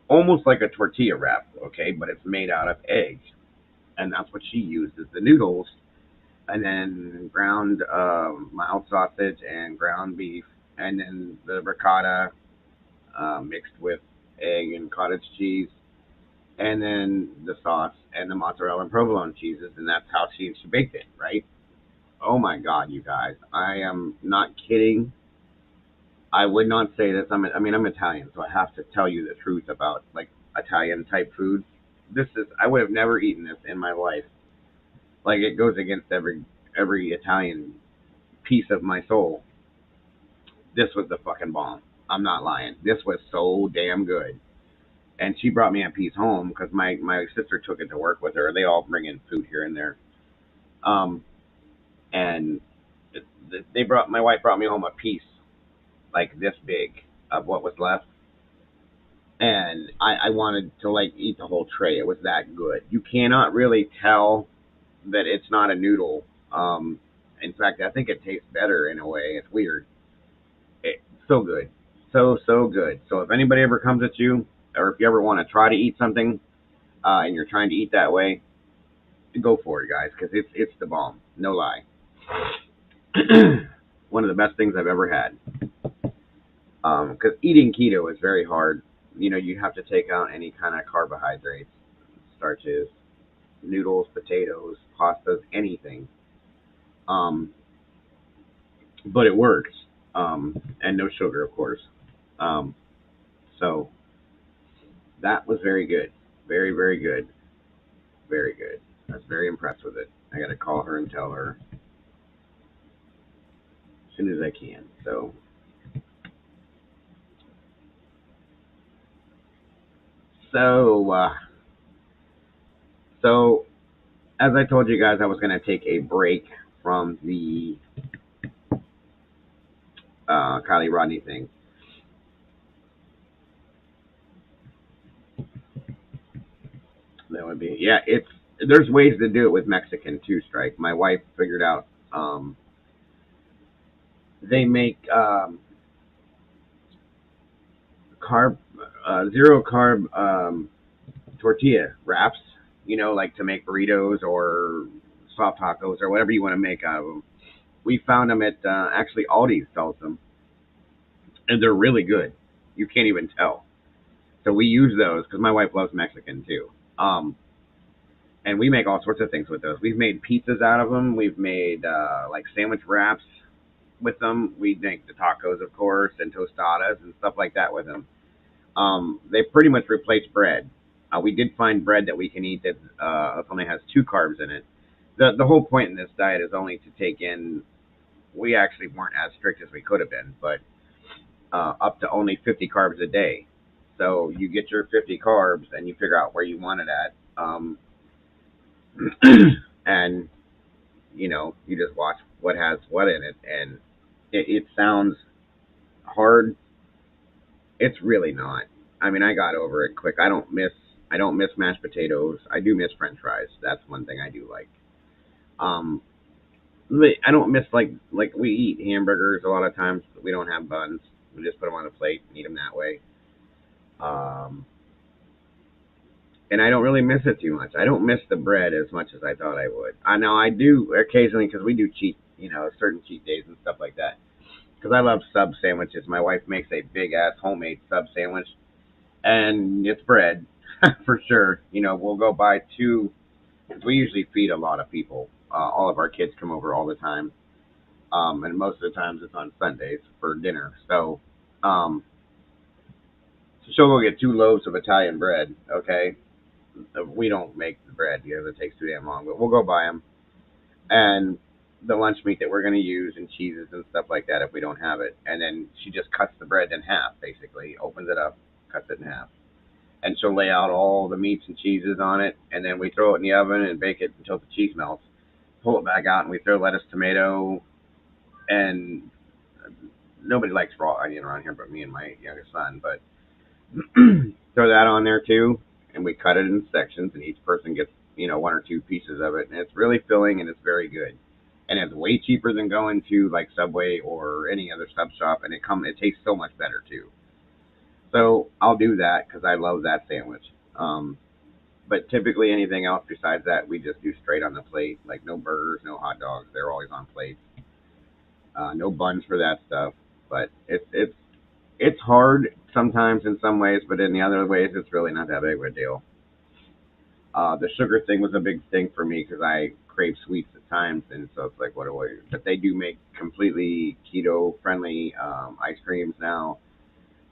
almost like a tortilla wrap, okay, but it's made out of eggs, and that's what she uses the noodles, and then ground mild sausage and ground beef, and then the ricotta mixed with egg and cottage cheese, and then the sauce and the mozzarella and provolone cheeses, and that's how she baked it, right? Oh my God, you guys, I am not kidding. I would not say this. I'm Italian, so I have to tell you the truth about like Italian type foods. This is I would have never eaten this in my life. Like it goes against every Italian piece of my soul. This was the fucking bomb. I'm not lying. This was so damn good. And she brought me a piece home because my sister took it to work with her. They all bring in food here and there. Um, and they brought my wife brought me home a piece like this big of what was left, and I wanted to like eat the whole tray. It was that good. You cannot really tell that it's not a noodle. In fact, I think it tastes better in a way. It's weird. It's so good, so good. So if anybody ever comes at you, or if you ever want to try to eat something, and you're trying to eat that way, go for it, guys, because it's the bomb. No lie. One of the best things I've ever had. Because eating keto is very hard. You know, you have to take out any kind of carbohydrates, starches, noodles, potatoes, pastas, anything. Um, but it works. And no sugar, of course. Um, so that was very good. Very, very good. Very good. I was very impressed with it. I got to call her and tell her as soon as I can. So, uh, so as I told you guys, I was going to take a break from the Kylie Rodney thing. That would be yeah. It's there's ways to do it with Mexican too. Strike. My wife figured out. They make carb zero carb tortilla wraps. You know, like to make burritos or soft tacos or whatever you want to make out of them. We found them at actually Aldi's sells them, and they're really good. You can't even tell. So we use those because my wife loves Mexican too. And we make all sorts of things with those. We've made pizzas out of them. We've made like sandwich wraps with them. We make the tacos, of course, and tostadas and stuff like that with them. They pretty much replace bread. We did find bread that we can eat that only has two carbs in it. The whole point in this diet is only to take in. We actually weren't as strict as we could have been, but up to only 50 carbs a day. So you get your 50 carbs and you figure out where you want it at. And you just watch what has what in it, and it sounds hard. It's really not. I mean, I got over it quick. I don't miss mashed potatoes. I do miss French fries. That's one thing I do like. Um, I don't miss like we eat hamburgers a lot of times. But we don't have buns. We just put them on a plate and eat them that way. Um, and I don't really miss it too much. I don't miss the bread as much as I thought I would. I know I do occasionally because we do cheat, certain cheat days and stuff like that. Because I love sub sandwiches. My wife makes a big ass homemade sub sandwich, and it's bread for sure. We'll go buy two. We usually feed a lot of people. All of our kids come over all the time, and most of the times it's on Sundays for dinner. Um, so she'll go get two loaves of Italian bread. Okay, we don't make the bread because it takes too damn long, but we'll go buy them and the lunch meat that we're going to use and cheeses and stuff like that if we don't have it. And then she just cuts the bread in half, basically, opens it up, cuts it in half. And she'll lay out all the meats and cheeses on it, and then we throw it in the oven and bake it until the cheese melts. Pull it back out, and we throw lettuce, tomato, and nobody likes raw onion around here but me and my youngest son. But throw that on there too, and we cut it in sections, and each person gets one or two pieces of it, and it's really filling and it's very good, and it's way cheaper than going to like Subway or any other sub shop, and it tastes so much better too. So I'll do that because I love that sandwich. But typically anything else besides that, we just do straight on the plate, like no burgers, no hot dogs. They're always on plates. No buns for that stuff. But it's hard sometimes in some ways, but in the other ways, it's really not that big of a deal. The sugar thing was a big thing for me because I crave sweets at times, and so it's like, what do I? But they do make completely keto friendly ice creams now,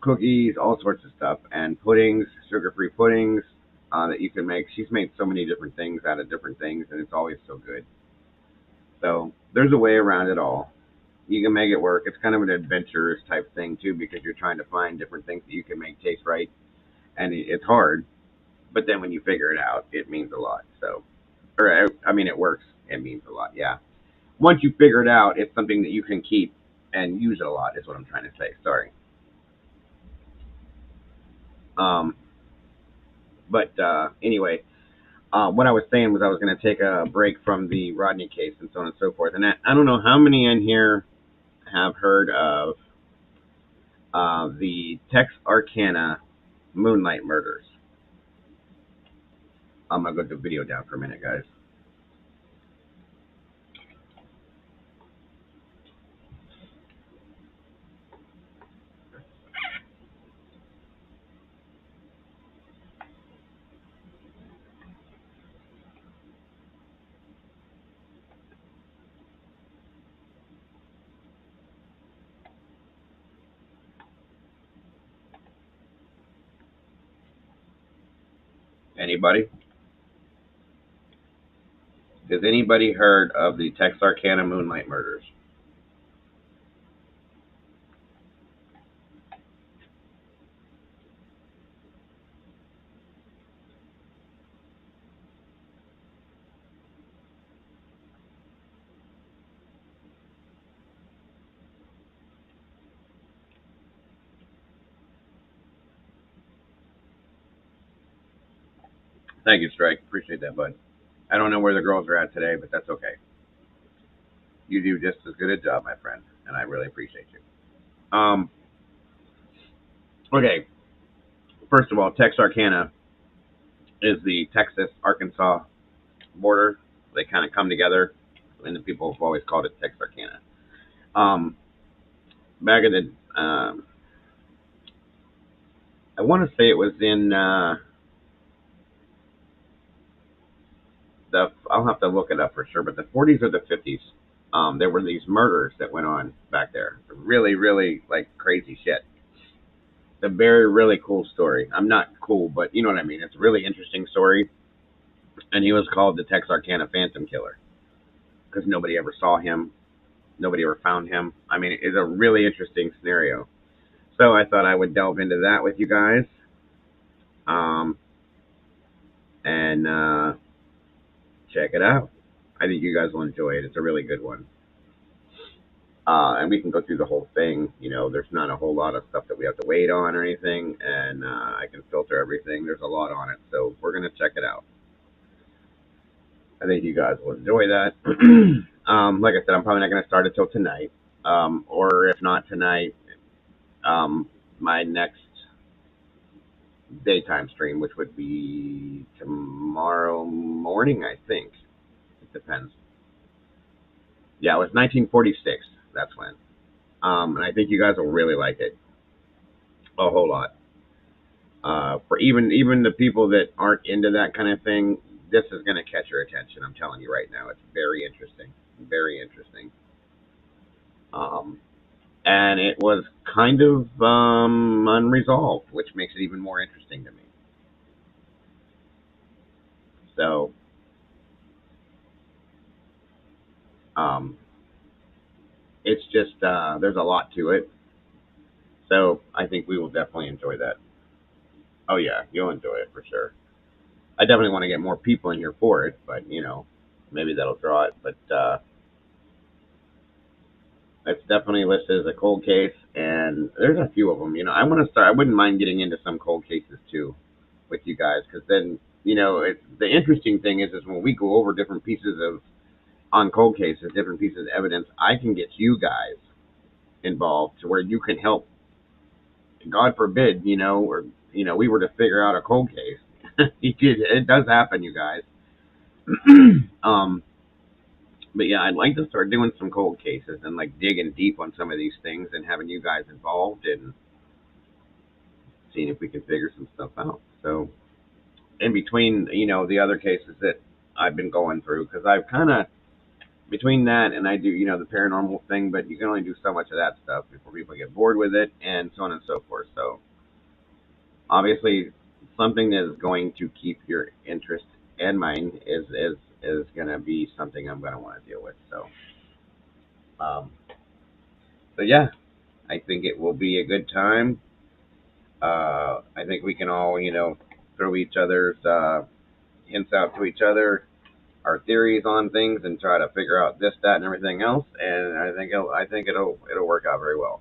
cookies, all sorts of stuff, and puddings, sugar free puddings that you can make. She's made so many different things out of different things, and it's always so good. So there's a way around it all. You can make it work. It's kind of an adventurous type thing too, because you're trying to find different things that you can make taste right, and it's hard. But then when you figure it out, it means a lot. So, or I mean, it works. It means a lot. Yeah. Once you figure it out, it's something that you can keep and use it a lot. Is what I'm trying to say. Sorry. Um, but anyway, what I was saying was I was going to take a break from the Rodney case and so on and so forth. And I don't know how many in here have heard of the Texarkana Moonlight murders. I'm going to go the video down for a minute, guys. Anybody? Has anybody heard of the Texarkana Moonlight murders? Thank you, Strike. Appreciate that, bud. I don't know where the girls are at today, but that's okay. You do just as good a job, my friend, and I really appreciate you. Okay. First of all, Texarkana is the Texas Arkansas border. They kind of come together, and the people have always called it Texarkana. Um, back in the, I want to say it was in I'll have to look it up for sure, but the 40s or the 50s. There were these murders that went on back there. Really, really like crazy shit. It's a very, really cool story. I'm not cool, but you know what I mean. It's a really interesting story, and he was called the Texarkana Phantom Killer because nobody ever saw him, nobody ever found him. I mean, it's a really interesting scenario. So I thought I would delve into that with you guys, um, and check it out. I think you guys will enjoy it. It's a really good one. And we can go through the whole thing. There's not a whole lot of stuff that we have to wait on or anything, and I can filter everything. There's a lot on it, so we're gonna check it out. I think you guys will enjoy that. Like I said, I'm probably not gonna start it till tonight, or if not tonight, my next daytime stream, which would be tomorrow morning, I think. It depends. Yeah, it was 1946. That's when. And I think you guys will really like it a whole lot. For even the people that aren't into that kind of thing, this is going to catch your attention. I'm telling you right now, it's very interesting, very interesting. Um, and it was kind of unresolved, which makes it even more interesting to me. So, um, it's just there's a lot to it. So I think we will definitely enjoy that. Oh yeah, you'll enjoy it for sure. I definitely want to get more people in here for it, but maybe that'll draw it. But it's definitely listed as a cold case, and there's a few of them. I want to start. I wouldn't mind getting into some cold cases too with you guys, because then the interesting thing is when we go over different pieces of on cold cases, different pieces of evidence, I can get you guys involved to where you can help. God forbid, or we were to figure out a cold case. It does happen, you guys. um, but yeah, I'd like to start doing some cold cases and like digging deep on some of these things and having you guys involved and seeing if we can figure some stuff out. So in between, the other cases that I've been going through, because I've kind of between that and I do, the paranormal thing, but you can only do so much of that stuff before people get bored with it and so on and so forth. So obviously, something that is going to keep your interest and mine is going to be something I'm going to want to deal with. Um, so yeah, I think it will be a good time. I think we can all, throw each other's hints out to each other, our theories on things, and try to figure out this, that, and everything else. And I think it'll work out very well.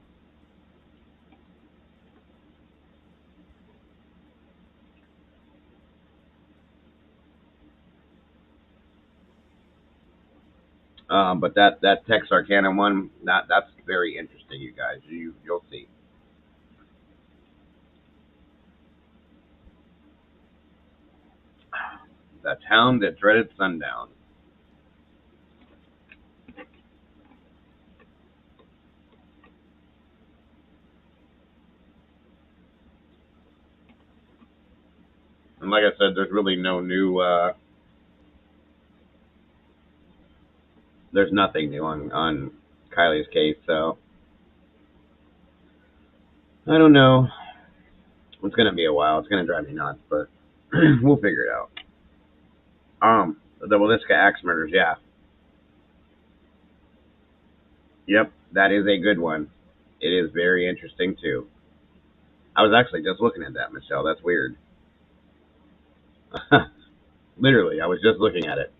But that Texarkana one, that's very interesting, you guys. You'll see. The town that dreaded sundown. And like I said, there's really no new. There's nothing new on Kylie's case, so I don't know. It's gonna be a while. It's gonna drive me nuts, but we'll figure it out. The Williska axe murders. Yeah, yep, that is a good one. It is very interesting too. I was actually just looking at that, Michelle. That's weird. Literally, I was just looking at it.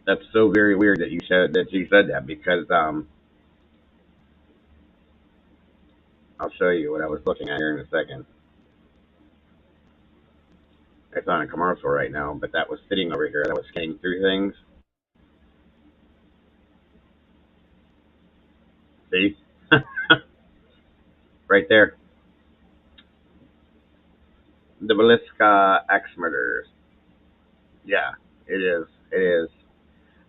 That's so very weird that you said that because I'll show you what I was looking at here in a second. It's on a commercial right now, but that was sitting over here. That was scanning through things. See, right there, the Belisca axe murders. Yeah, it is. It is.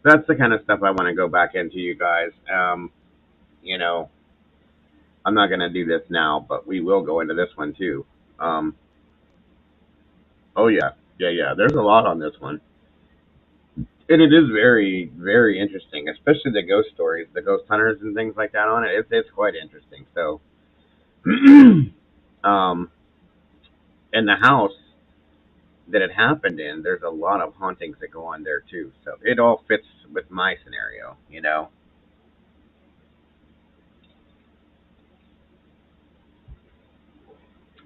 That's the kind of stuff I want to go back into, you guys. You know, I'm not gonna do this now, but we will go into this one too. Um, oh yeah, yeah, yeah. There's a lot on this one, and it is very, very interesting, especially the ghost stories, the ghost hunters and things like that on it. It's quite interesting. So, um, in the house that it happened in, there's a lot of hauntings that go on there too. So it all fits with my scenario.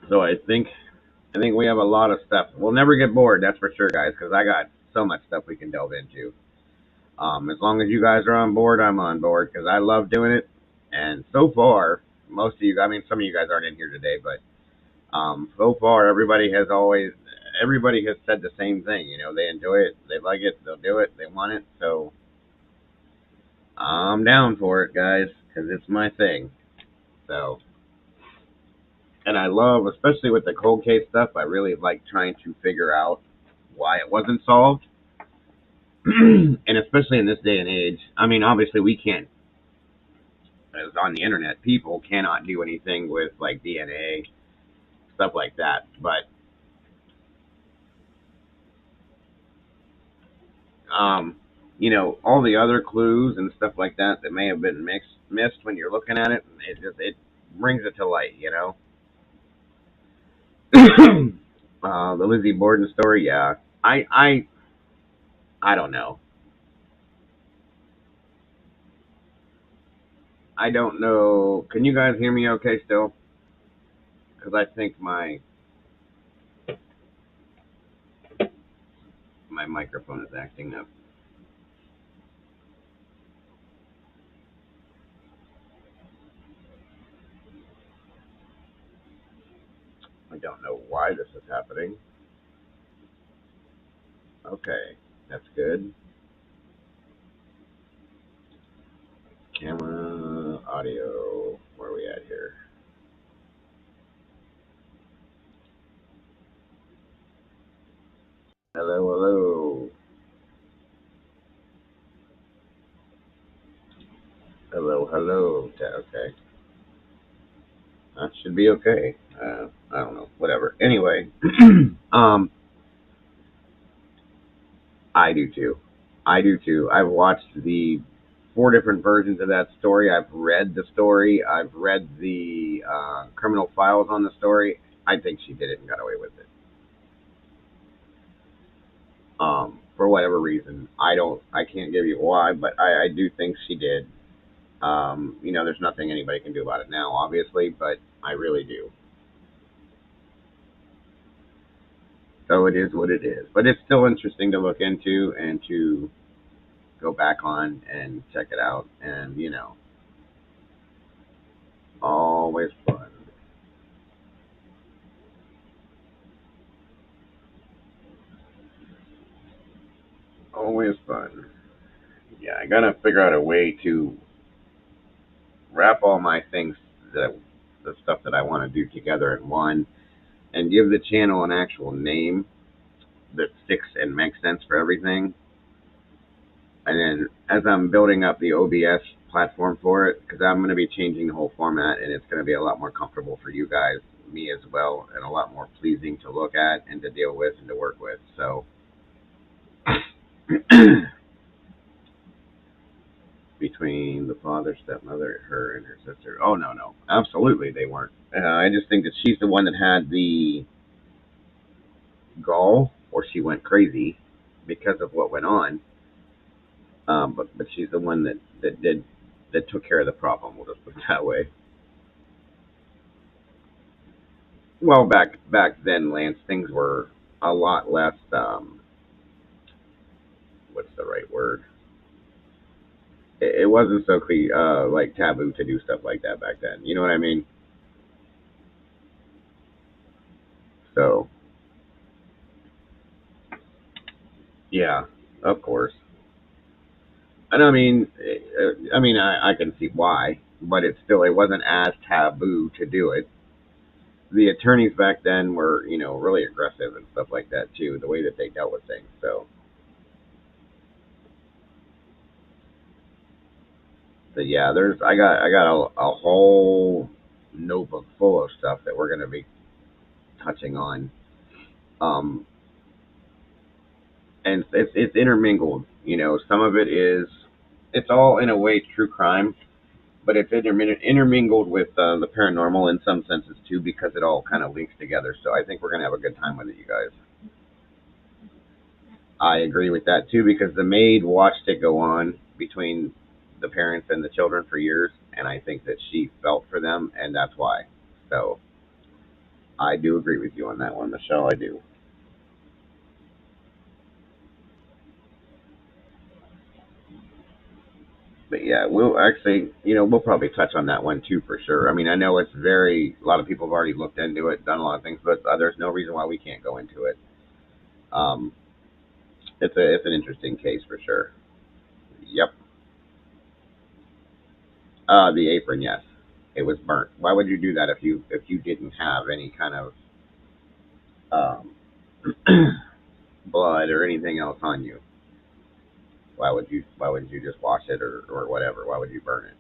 So I think I think we have a lot of stuff. We'll never get bored, that's for sure, guys, because I got so much stuff we can delve into. As long as you guys are on board, I'm on board because I love doing it. And so far, most of you, I mean, some of you guys aren't in here today, but so far, everybody has said the same thing. You know, they enjoy it, they like it, they'll do it, they want it. So I'm down for it, guys, because it's my thing. So, and I love, especially with the cold case stuff, I really like trying to figure out why it wasn't solved. And especially in this day and age, I mean, obviously we can't, as on the internet, people cannot do anything with like DNA, stuff like that. But um, you know, all the other clues and stuff like that that may have been missed when you're looking at it, it brings it to light. You know, the Lizzie Borden story. Yeah, I don't know. I don't know. Can you guys hear me okay still? Because I think my microphone is acting up. I don't know why this is happening. Okay, that's good. Camera, audio. Where are we at here? Hello, hello. Hello, hello. Okay. That should be okay. I don't know. Whatever. Anyway, um, I do too. I do too. I've watched the four different versions of that story. I've read the story. I've read the criminal files on the story. I think she did it and got away with it. For whatever reason, I can't give you why, but I do think she did. You know, there's nothing anybody can do about it now, obviously, but I really do. So it is what it is. But it's still interesting to look into and to go back on and check it out. And, you know, always fun. Always fun. Yeah, I gotta figure out a way to wrap all my things, that the stuff that I want to do together in one, and give the channel an actual name that sticks and makes sense for everything. And then as I'm building up the OBS platform for it, because I'm going to be changing the whole format, and it's going to be a lot more comfortable for you guys, me as well, and a lot more pleasing to look at and to deal with and to work with. So between the father, stepmother, her, and her sister. Oh no, no, absolutely they weren't. I just think that she's the one that had the gall, or she went crazy because of what went on. But she's the one that took care of the problem. We'll just put it that way. Well, back then, Lance, things were a lot less. What's the right word? It wasn't so like taboo to do stuff like that back then. You know what I mean? So yeah, of course. And I mean, I can see why, but it wasn't as taboo to do it. The attorneys back then were, you know, really aggressive and stuff like that too. The way that they dealt with things. So, but yeah, I got a whole notebook full of stuff that we're gonna be touching on. Um, and it's intermingled. You know, some of it is, it's all in a way true crime, but it's intermingled with the paranormal in some senses too, because it all kind of links together. So I think we're gonna have a good time with it, you guys. I agree with that too, because the maid watched it go on between the parents and the children for years, and I think that she felt for them, and that's why. So I do agree with you on that one, Michelle. I do. But yeah, we'll actually, we'll probably touch on that one too for sure. I mean, I know it's a lot of people have already looked into it, done a lot of things, but there's no reason why we can't go into it. Um, it's an interesting case for sure. Yep. The apron, yes, it was burnt. Why would you do that if you didn't have any kind of um, blood or anything else on you? Why would you just wash it or whatever? Why would you burn it?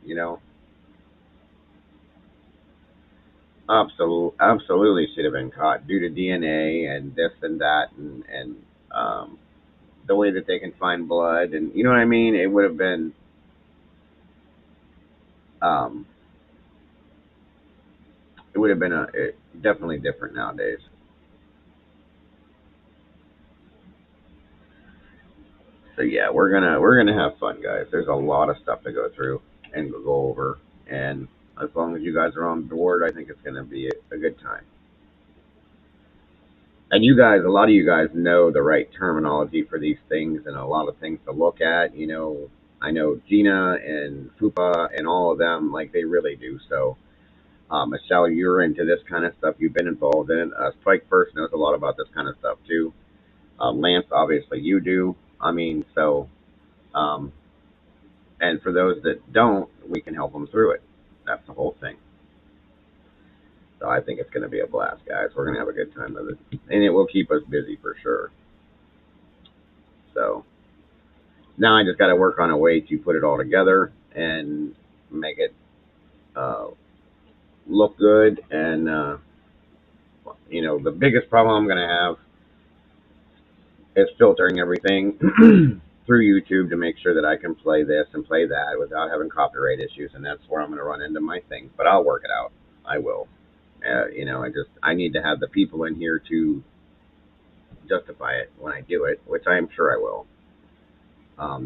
Absolutely should have been caught due to DNA and this and that and um, the way that they can find blood and you know what I mean. It would have been um, definitely different nowadays. So yeah, we're gonna have fun, guys. There's a lot of stuff to go through and go over, and as long as you guys are on board, I think it's gonna be a good time. And you guys, a lot of you guys know the right terminology for these things and a lot of things to look at. I know Gina and Fupa and all of them, like they really do. So, Michelle, you're into this kind of stuff. You've been involved in it. Strike First knows a lot about this kind of stuff too. Lance, obviously, you do. I mean, so, um, and for those that don't, we can help them through it. That's the whole thing. So I think it's going to be a blast, guys. We're going to have a good time with it, and it will keep us busy for sure. So now I just got to work on a way to put it all together and make it uh, look good. And the biggest problem I'm going to have is filtering everything through YouTube to make sure that I can play this and play that without having copyright issues. And that's where I'm going to run into my things. But I'll work it out. I will. I need to have the people in here to justify it when I do it, which I am sure I will.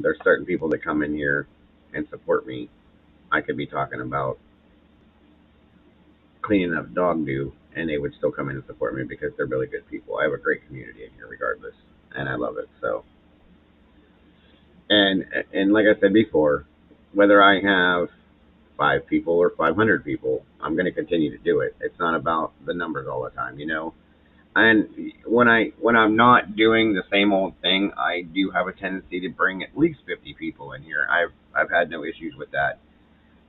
There's certain people that come in here and support me. I could be talking about cleaning up dog do, and they would still come in and support me because they're really good people. I have a great community in here, regardless, and I love it. So, and like I said before, whether I have 5 people or 500 people, I'm going to continue to do it. It's not about the numbers all the time. And when I'm not doing the same old thing, I do have a tendency to bring at least 50 people in here. I've had no issues with that,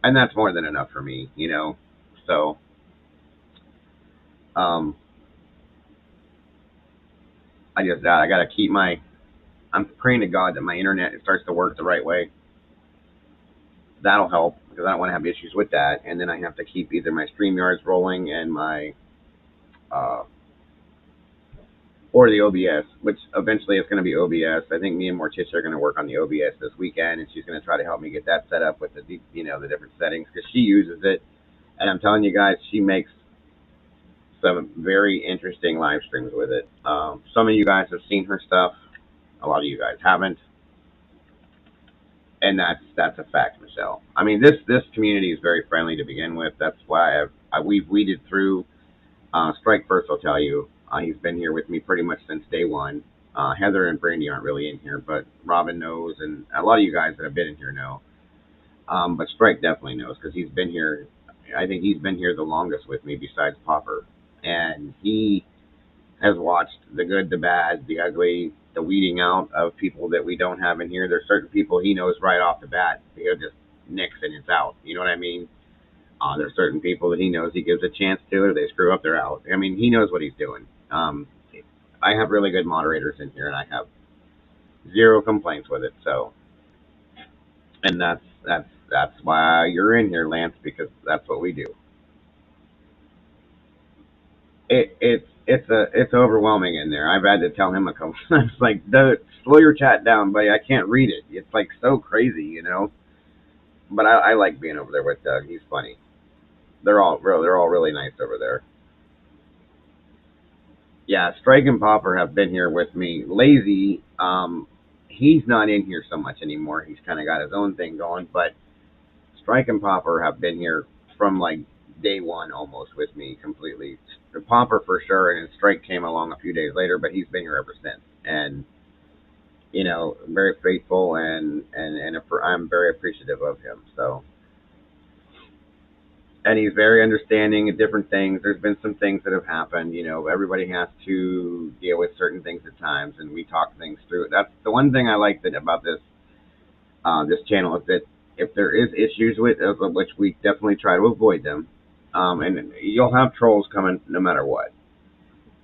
and that's more than enough for me. So um, I got to keep my. I'm praying to God that my internet starts to work the right way. That'll help because I don't want to have issues with that. And then I have to keep either my StreamYards rolling and my uh, or the OBS, which eventually is going to be OBS. I think me and Morticia are going to work on the OBS this weekend, and she's going to try to help me get that set up with the different settings because she uses it. And I'm telling you guys, she makes some very interesting live streams with it. Some of you guys have seen her stuff. A lot of you guys haven't, and that's a fact, Michelle. I mean, this community is very friendly to begin with. That's why we've weeded through. Strike First will tell you. He's been here with me pretty much since day one. Heather and Brandy aren't really in here, but Robin knows, and a lot of you guys that have been in here know. But Strike definitely knows because he's been here. I think he's been here the longest with me besides Popper, and he has watched the good, the bad, the ugly, the weeding out of people that we don't have in here. There's certain people he knows right off the bat. He'll just nix and it's out. You know what I mean? There's certain people that he knows he gives a chance to. If they screw up, they're out. I mean, he knows what he's doing. I have really good moderators in here, and I have zero complaints with it. So, and that's why you're in here, Lance, because that's what we do. It's overwhelming in there. I've had to tell him a couple times, like, slow your chat down, buddy. I can't read it. It's like so crazy. But I like being over there with Doug. He's funny. They're all really nice over there. Yeah, Strike and Popper have been here with me. Lazy, he's not in here so much anymore. He's kind of got his own thing going. But Strike and Popper have been here from like day one almost with me completely. The Pomper for sure, and Strike came along a few days later, but he's been here ever since. And very faithful, and I'm very appreciative of him. So, and he's very understanding of different things. There's been some things that have happened. Everybody has to deal with certain things at times, and we talk things through. That's the one thing I like about this channel is that if there is issues with which we definitely try to avoid them, and you'll have trolls coming no matter what.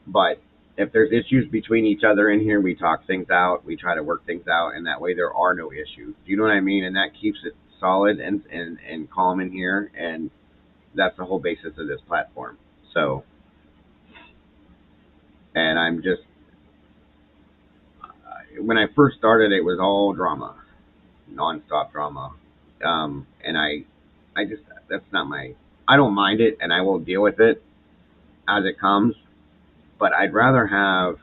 But if there's issues between each other in here, we talk things out. We try to work things out, and that way there are no issues. Do you know what I mean? And that keeps it solid and calm in here, and that's the whole basis of this platform. So, and I'm just when I first started, it was all drama, nonstop drama, and I just that's not my. I don't mind it, and I will deal with it as it comes. But I'd rather have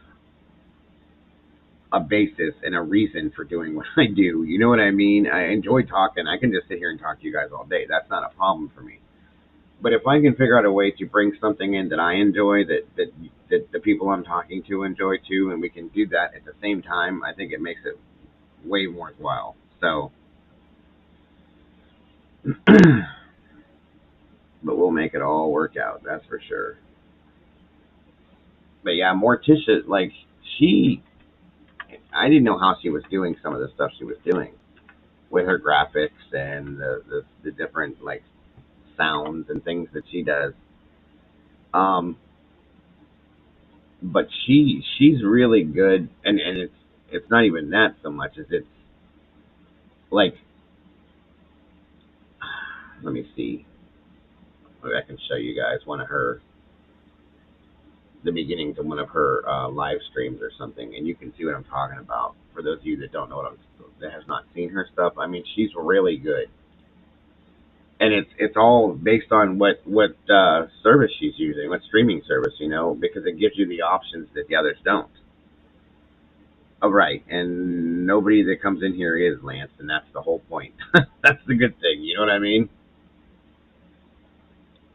a basis and a reason for doing what I do. You know what I mean? I enjoy talking. I can just sit here and talk to you guys all day. That's not a problem for me. But if I can figure out a way to bring something in that I enjoy, that the people I'm talking to enjoy too, and we can do that at the same time, I think it makes it way worthwhile. So, but we'll make it all work out. That's for sure. But yeah, Morticia, like she, I didn't know how she was doing some of the stuff she was doing with her graphics and the different like sounds and things that she does. Um, but she's really good, and it's not even that so much as it's like, let me see, maybe I can show you guys one of her the beginning to one of her live streams or something, and you can see what I'm talking about. For those of you that don't know that has not seen her stuff, I mean, she's really good, and it's all based on what service she's using, what streaming service, because it gives you the options that the others don't. Oh, right, and nobody that comes in here is Lance, and that's the whole point. That's the good thing, you know what I mean?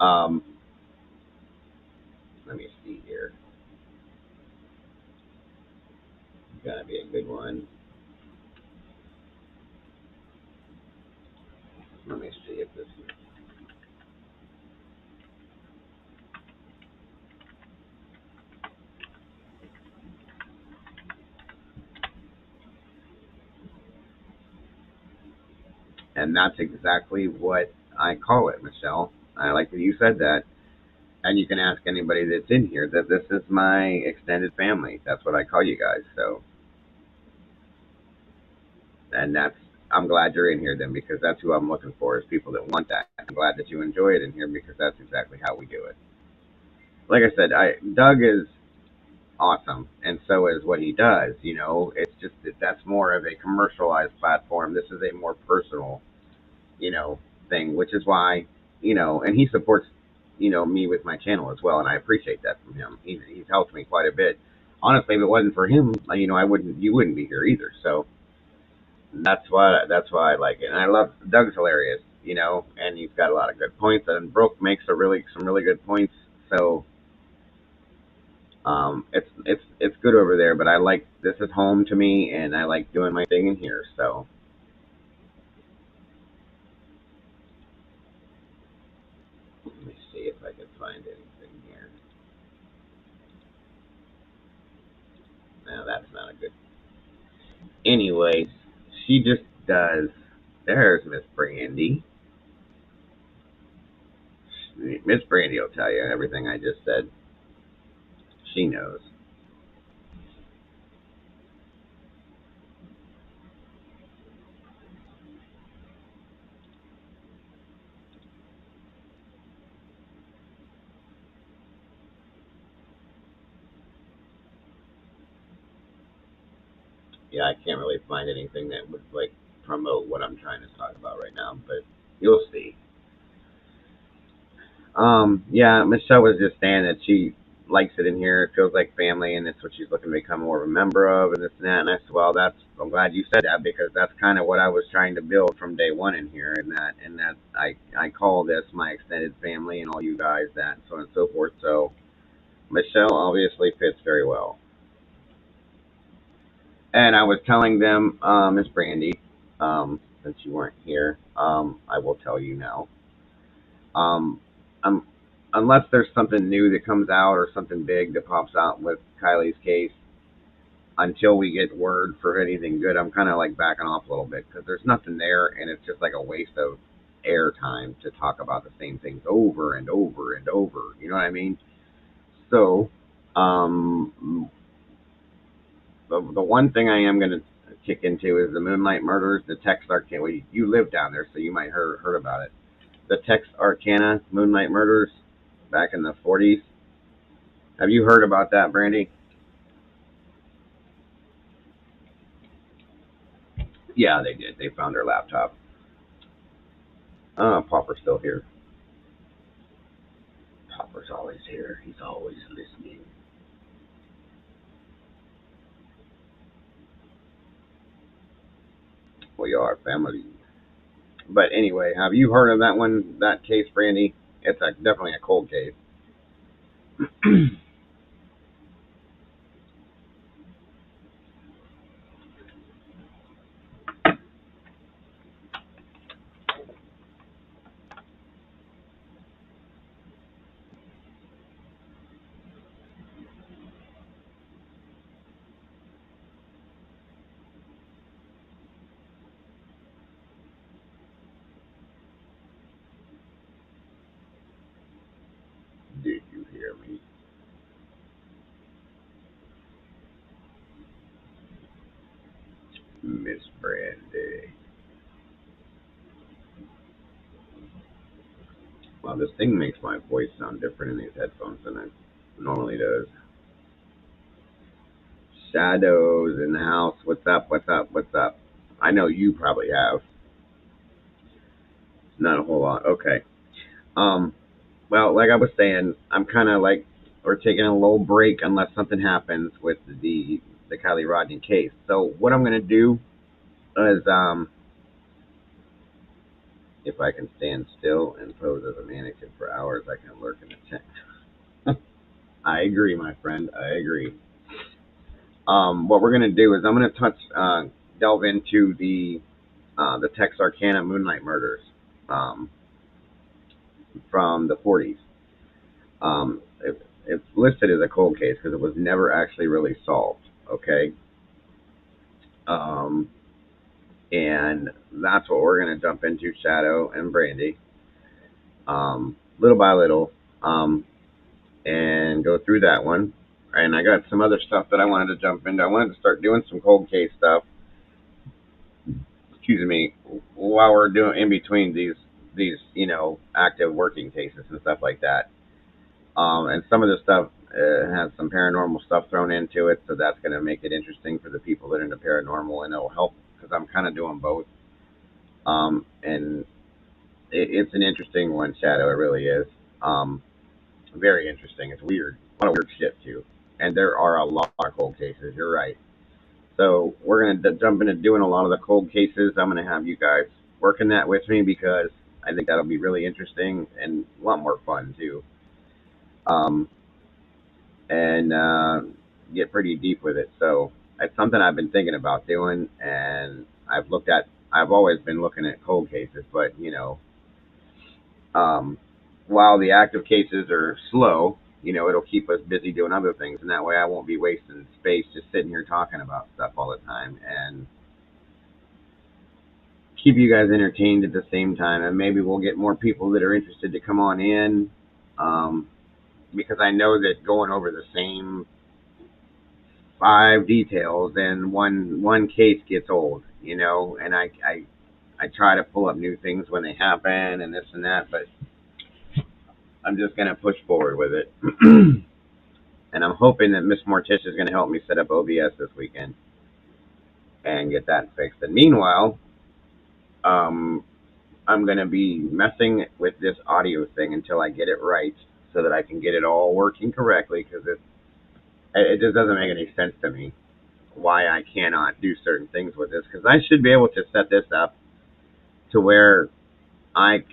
Um, Let me see here. Gotta be a good one. Let me see if this. And that's exactly what I call it, Michelle. I like that you said that. And you can ask anybody that's in here that this is my extended family. That's what I call you guys. So, and I'm glad you're in here then, because that's who I'm looking for, is people that want that. I'm glad that you enjoy it in here, because that's exactly how we do it. Like I said, Doug is awesome, and so is what he does. It's just that's more of a commercialized platform. This is a more personal, you know, thing, which is why, and he supports, me with my channel as well, and I appreciate that from him. He's helped me quite a bit. Honestly, if it wasn't for him, you wouldn't be here either. So that's why I like it, and I love Doug's hilarious, and he's got a lot of good points, and Brooke makes some really good points. So it's good over there, but I like this is home to me, and I like doing my thing in here. So let me see if I can find anything here. No, that's not a good. Anyways, she just does. There's Miss Brandy. Miss Brandy will tell you everything I just said. She knows. Yeah, I can't really find anything that would like promote what I'm trying to talk about right now, but you'll see. Yeah, Michelle was just saying that likes it in here. It feels like family, and it's what she's looking to become more of a member of, and this and that. And I said, well, I'm glad you said that because that's kind of what I was trying to build from day one in here, and that I call this my extended family and all you guys that, and so on and so forth. So Michelle obviously fits very well. And I was telling them, Miss Brandy, since you weren't here, I will tell you now. Um, um, Unless there's something new that comes out or something big that pops out with Kylie's case, until we get word for anything good, I'm kind of like backing off a little bit because there's nothing there, and it's just like a waste of airtime to talk about the same things over and over and over. You know what I mean? So, um, the one thing I am going to kick into is the Moonlight Murders, the Text Arcana. Well, you live down there, so you might heard about it. The Text Arcana Moonlight Murders back in the 40s. Have you heard about that, Brandy? Yeah, they did. They found her laptop. Popper's still here. Popper's always here. He's always listening. We are family. But anyway, have you heard of that one, that case, Brandy? It's definitely a cold case. Did you hear me? Miss Brandy. Well, this thing makes my voice sound different in these headphones than it normally does. Shadows in the house. What's up? What's up? What's up? I know you probably have. Not a whole lot. Okay. Um. Well, like I was saying, I'm kind of like we're taking a little break unless something happens with the Kylie Rodney case. So what I'm gonna do is if I can stand still and pose as a mannequin for hours, I can lurk in the tent. I agree, my friend. I agree. What we're gonna do is I'm gonna delve into the Texarkana Moonlight Murders um, from the 40s. It's listed as a cold case because it was never actually really solved. Okay, um, and that's what we're gonna jump into, Shadow and Brandy, little by little, and go through that one. And I got some other stuff that I wanted to jump into. I wanted to start doing some cold case stuff. Excuse me, while we're doing in between these active working cases and stuff like that. And some of the stuff has some paranormal stuff thrown into it, so that's going to make it interesting for the people that are into paranormal, and it'll help because I'm kind of doing both. And it's an interesting one, Shadow. It really is. Very interesting. It's weird. A lot of weird shit too. And there are a lot of cold cases. You're right. So we're gonna jump into doing a lot of the cold cases. I'm gonna have you guys working that with me because I think that'll be really interesting and a lot more fun too. Um, and get pretty deep with it. So it's something I've been thinking about doing, and I've always been looking at cold cases, but um, while the active cases are slow, it'll keep us busy doing other things, and that way I won't be wasting space just sitting here talking about stuff all the time, and keep you guys entertained at the same time, and maybe we'll get more people that are interested to come on in, um, because I know that going over the same 5 details and one case gets old, and I try to pull up new things when they happen and this and that, but I'm just gonna push forward with it. And I'm hoping that Miss Morticia is gonna help me set up OBS this weekend and get that fixed. And meanwhile, um, I'm gonna be messing with this audio thing until I get it right. so that I can get it all working correctly, because it just doesn't make any sense to me why I cannot do certain things with this, because I should be able to set this up to where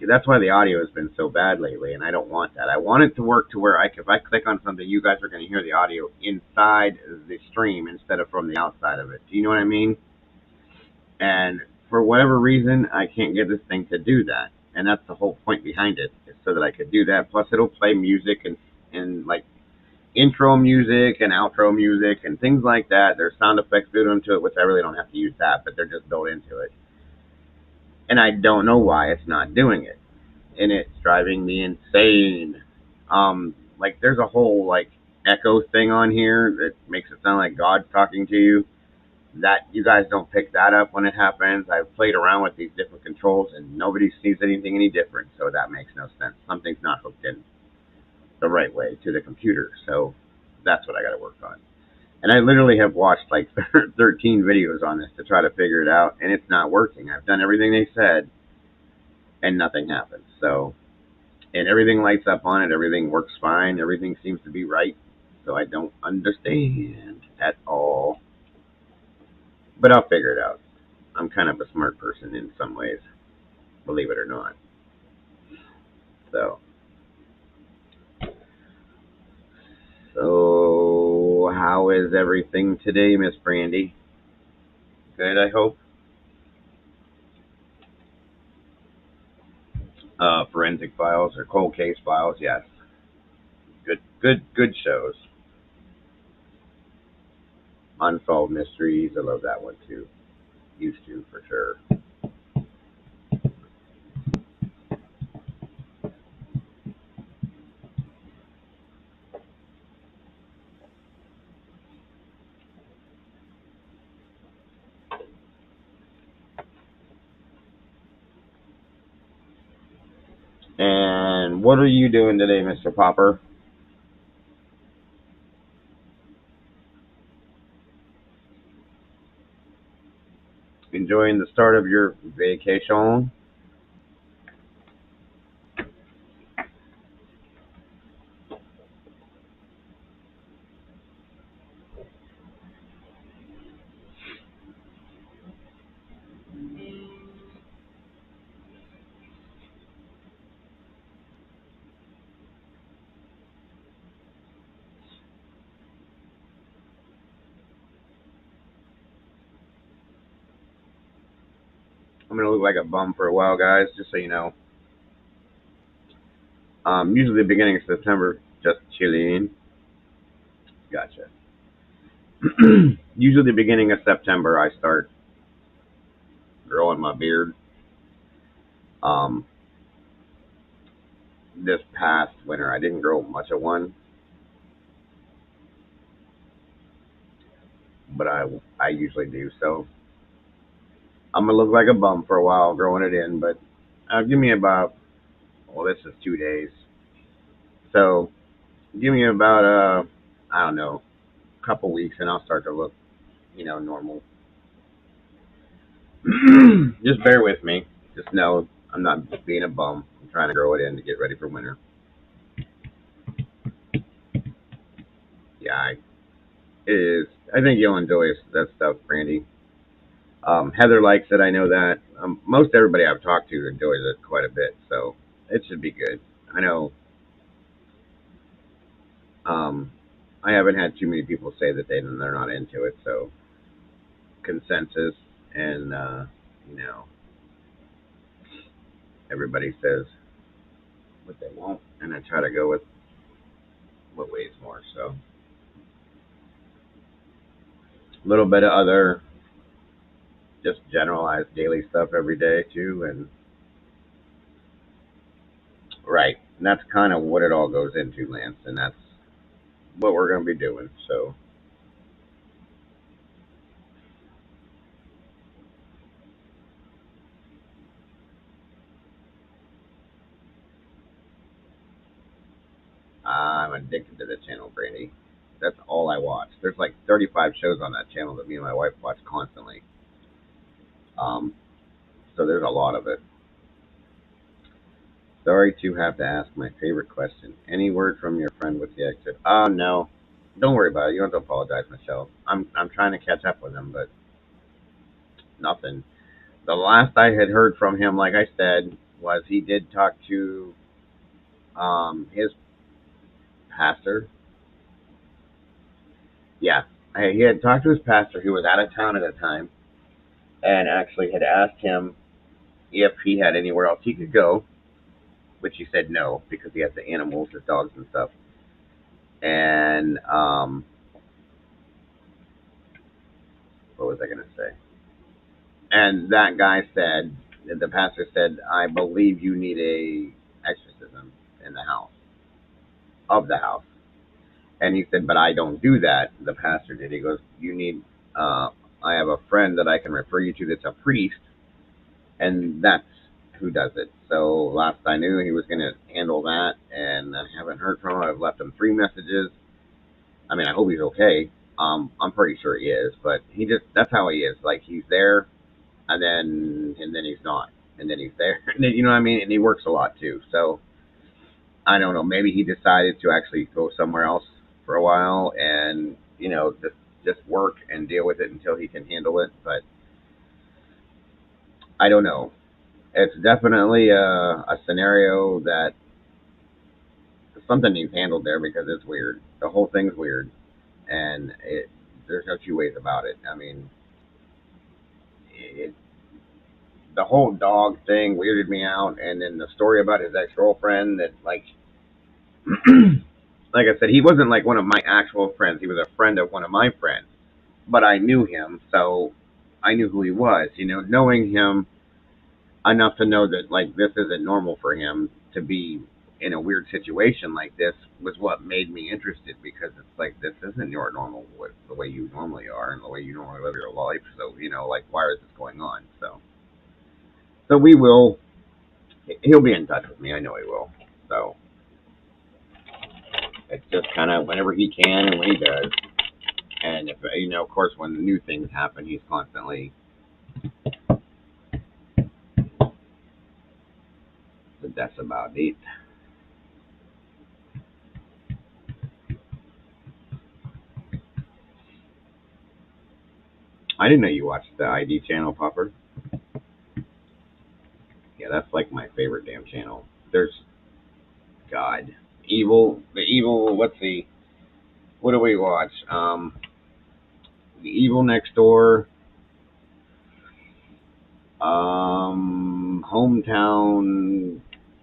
that's why the audio has been so bad lately, and I don't want that. I want it to work to where if I click on something, you guys are going to hear the audio inside the stream instead of from the outside of it. Do you know what I mean? And for whatever reason, I can't get this thing to do that. And that's the whole point behind it, is so that I could do that. Plus, it'll play music and like intro music and outro music and things like that. There's sound effects built into it, which I really don't have to use that, but they're just built into it. And I don't know why it's not doing it. And it's driving me insane. Like there's a whole like echo thing on here that makes it sound like God's talking to you. That you guys don't pick that up when it happens. I've played around with these different controls and nobody sees anything any different, so that makes no sense. Something's not hooked in the right way to the computer, so that's what I got to work on. And I literally have watched like 13 videos on this to try to figure it out, and it's not working. I've done everything they said, and nothing happens. So, and everything lights up on it. Everything works fine. Everything seems to be right. So I don't understand at all. But I'll figure it out. I'm kind of a smart person in some ways, believe it or not. So, how is everything today, Miss Brandy? Good, I hope. Forensic Files or Cold Case Files, yes. Good shows. Unsolved Mysteries, I love that one too. Used to, for sure. And what are you doing today, Mr. Popper? Enjoying the start of your vacation? I'm gonna look like a bum for a while, guys. Just so you know. Usually the beginning of September, just chilling. Gotcha. Usually the beginning of September, I start growing my beard. Um, this past winter, I didn't grow much of one, but I usually do. So I'm gonna look like a bum for a while growing it in, but give me about, well, this is 2 days, so give me about I don't know, a couple weeks, and I'll start to look, normal. Just bear with me. Just know I'm not being a bum. I'm trying to grow it in to get ready for winter. Yeah, it is. I think you'll enjoy that stuff, Brandy. Heather likes it. I know that. Most everybody I've talked to enjoys it quite a bit, so it should be good. I know. Um, I haven't had too many people say that they're not into it, so consensus, and you know everybody says what they won't, and I try to go with what weighs more. So a little bit of other just generalized daily stuff every day too, and right, and that's kind of what it all goes into, Lance, and that's what we're going to be doing. So I'm addicted to the channel, Brandy. That's all I watch. There's like 35 shows on that channel that me and my wife watch constantly. Um, so there's a lot of it. Sorry to have to ask my favorite question. Any word from your friend with the exit? Oh no, don't worry about it. You don't have to apologize, Michelle. I'm trying to catch up with him, but nothing. The last I had heard from him, like I said, was he did talk to his pastor. Yeah, he had talked to his pastor who was out of town at the time, and actually had asked him if he had anywhere else he could go, which he said no because he has the animals, his dogs and stuff. And what was I going to say? And that guy said, the pastor said, I believe you need a exorcism in the house, of the house. And he said, but I don't do that. The pastor did. He goes, you need, I have a friend that I can refer you to that's a priest, and that's who does it. So last I knew, he was going to handle that, and I haven't heard from him. I've left him 3 messages. I mean, I hope he's okay. I'm pretty sure he is, but he just, that's how he is. Like, he's there, and then he's not, and then he's there, and then, you know what I mean? And he works a lot too. So I don't know. Maybe he decided to actually go somewhere else for a while, and just work and deal with it until he can handle it. But I don't know. It's definitely a scenario that something needs handled there because it's weird. The whole thing's weird, and there's no two ways about it. I mean, it, the whole dog thing weirded me out, and then the story about his ex girlfriend that like I said, he wasn't like one of my actual friends. He was a friend of one of my friends, but I knew him, so I knew who he was. Knowing him enough to know that like this isn't normal for him to be in a weird situation like this was what made me interested because it's like this isn't your normal the way you normally are and the way you normally live your life. So like why is this going on? So we will. He'll be in touch with me. I know he will. So it's just kind of whenever he can and when he does. And if of course, when new things happen, he's constantly. But that's about it. I didn't know you watched the ID channel, Popper. Yeah, that's like my favorite damn channel. There's God, the evil. Let's see, what do we watch? The Evil Next Door, Hometown.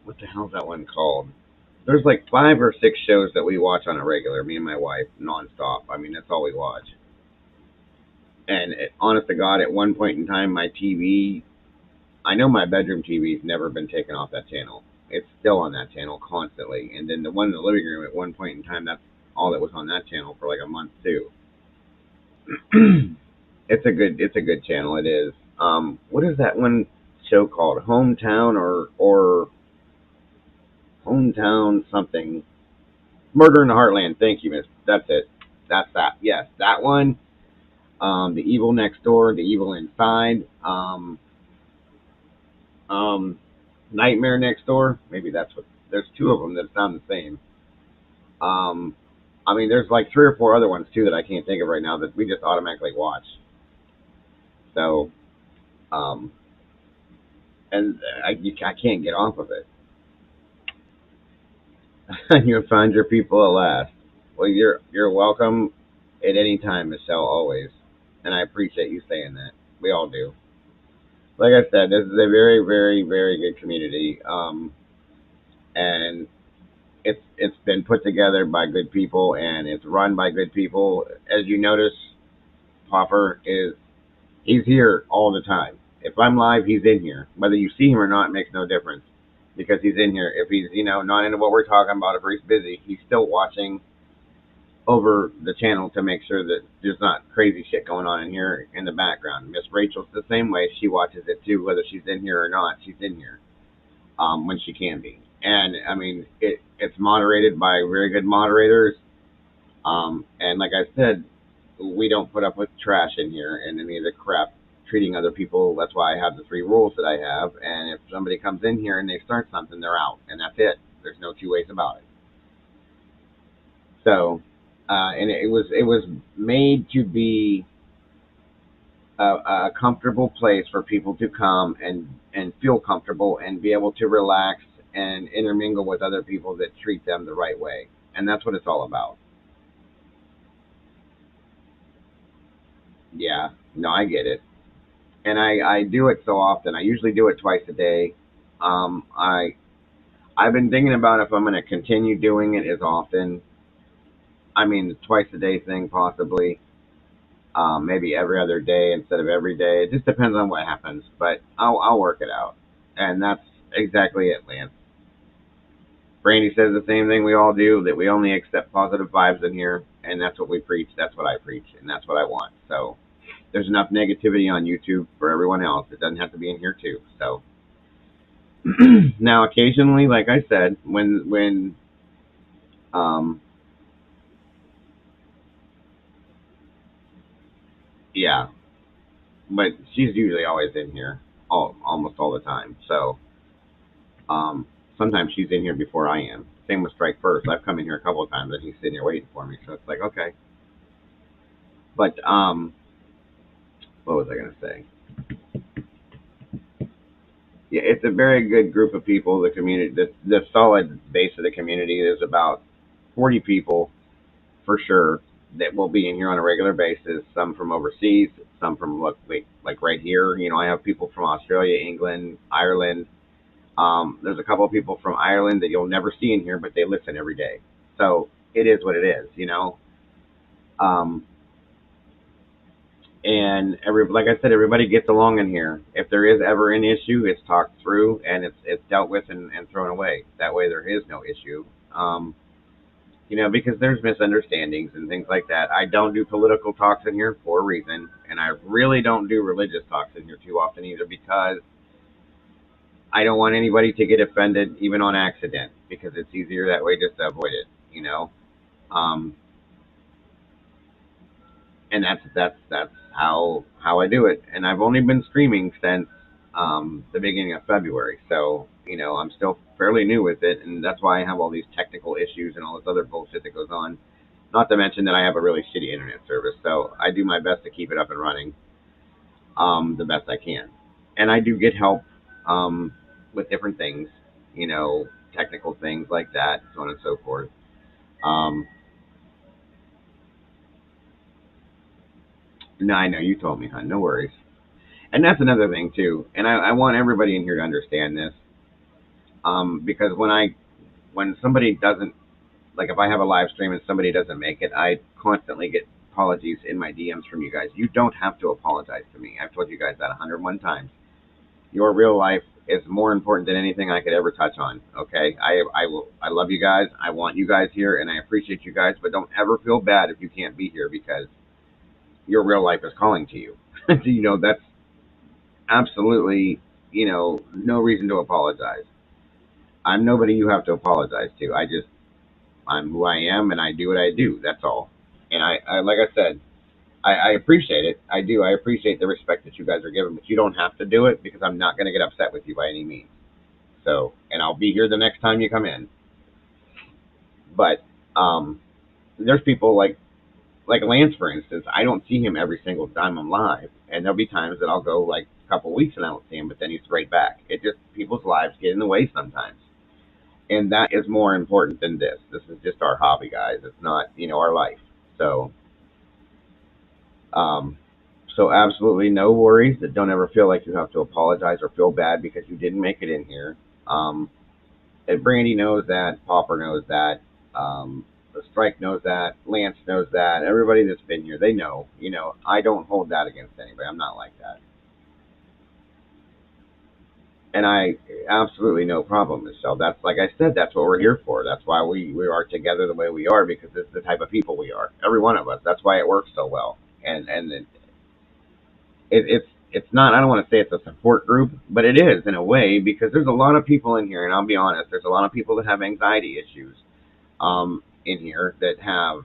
What the hell's that one called? There's like 5 or 6 shows that we watch on a regular. Me and my wife, nonstop. I mean, that's all we watch. And honest to God, at one point in time, my TV, I know my bedroom TV's never been taken off that channel. It's still on that channel constantly. And then the one in the living room, at one point in time, that's all that was on that channel for like a month too. It's a good channel. It is. What is that one show called? Hometown or Hometown something? Murder in the Heartland. Thank you, Miss. That's it. That's that. Yes, that one. The Evil Next Door, The Evil Inside. Um, Nightmare Next Door. Maybe that's what. There's 2 of them that sound the same. Um, I mean, there's like 3 or 4 other ones too that I can't think of right now that we just automatically watch. So, um, and I can't get off of it. You'll find your people at last. Well, you're welcome at any time, Michelle. Always, and I appreciate you saying that. We all do. Like I said, this is a very, very, very good community, and it's been put together by good people, and it's run by good people. As you notice, Popper is he's here all the time. If I'm live, he's in here. Whether you see him or not makes no difference because he's in here. If he's not into what we're talking about, if he's busy, he's still watching over the channel to make sure that there's not crazy shit going on in here in the background. Miss Rachel's the same way. She watches it too, whether she's in here or not. She's in here when she can be. And I mean, it's moderated by very good moderators. And like I said, we don't put up with trash in here and any of the crap treating other people. That's why I have the three rules that I have. And if somebody comes in here and they start something, they're out, and that's it. There's no two ways about it. So, and it was made to be a comfortable place for people to come and feel comfortable and be able to relax and intermingle with other people that treat them the right way. And that's what it's all about. Yeah, no, I get it. And I do it so often. I usually do it twice a day. I've been thinking about if I'm going to continue doing it as often. I mean, the twice a day thing possibly. Maybe every other day instead of every day. It just depends on what happens, but I'll work it out. And that's exactly it, Lance. Brandy says the same thing we all do, that we only accept positive vibes in here, and that's what we preach. That's what I preach, and that's what I want. So there's enough negativity on YouTube for everyone else. It doesn't have to be in here too. So now, occasionally, like I said, when um, yeah, but she's usually always in here, almost all the time. So sometimes she's in here before I am. Same with Strike First. I've come in here a couple of times and he's sitting here waiting for me. So it's like, okay. But what was I gonna say? Yeah, it's a very good group of people. The community, the solid base of the community, there's about 40 people for sure that will be in here on a regular basis. Some from overseas, some from like right here. You know, I have people from Australia, England, Ireland. There's a couple of people from Ireland that you'll never see in here, but they listen every day. So it is what it is, you know. Um, and like I said, everybody gets along in here. If there is ever an issue, it's talked through and it's dealt with and thrown away. That way, there is no issue. You know, because there's misunderstandings and things like that. I don't do political talks in here for a reason, and I really don't do religious talks in here too often either, because I don't want anybody to get offended, even on accident, because it's easier that way just to avoid it, you know. Um, and that's how I do it. And I've only been streaming since the beginning of February, so you know I'm still fairly new with it, and that's why I have all these technical issues and all this other bullshit that goes on. Not to mention that I have a really shitty internet service, so I do my best to keep it up and running the best I can. And I do get help with different things, you know, technical things like that, so on and so forth. Um, no, I know you told me, hon. No worries. And that's another thing too. And I want everybody in here to understand this, because when somebody doesn't, like if I have a live stream and somebody doesn't make it, I constantly get apologies in my DMs from you guys. You don't have to apologize to me. I've told you guys that 101 times. Your real life is more important than anything I could ever touch on. Okay, I love you guys. I want you guys here, and I appreciate you guys. But don't ever feel bad if you can't be here, because your real life is calling to you. You know, that's absolutely, you know, no reason to apologize. I'm nobody you have to apologize to. I'm who I am, and I do what I do. That's all. And I like I said, I appreciate it. I do. I appreciate the respect that you guys are giving, but you don't have to do it, because I'm not going to get upset with you by any means. So, and I'll be here the next time you come in. But there's people like Lance, for instance. I don't see him every single time I'm live, and there'll be times that I'll go like a couple of weeks and I don't see him, but then he's right back. It just, people's lives get in the way sometimes, and that is more important than this. This is just our hobby, guys. It's not, you know, our life. So Um, so absolutely no worries. That don't ever feel like you have to apologize or feel bad because you didn't make it in here. And Brandy knows that. Popper knows that. The Strike knows that. Lance knows that. Everybody that's been here, they know. You know, I don't hold that against anybody. I'm not like that. And I absolutely no problem, Michelle. That's, like I said, that's what we're here for. That's why we are together the way we are, because it's the type of people we are. Every one of us. That's why it works so well. And it's not, I don't want to say it's a support group, but it is in a way, because there's a lot of people in here, and I'll be honest, there's a lot of people that have anxiety issues in here, that have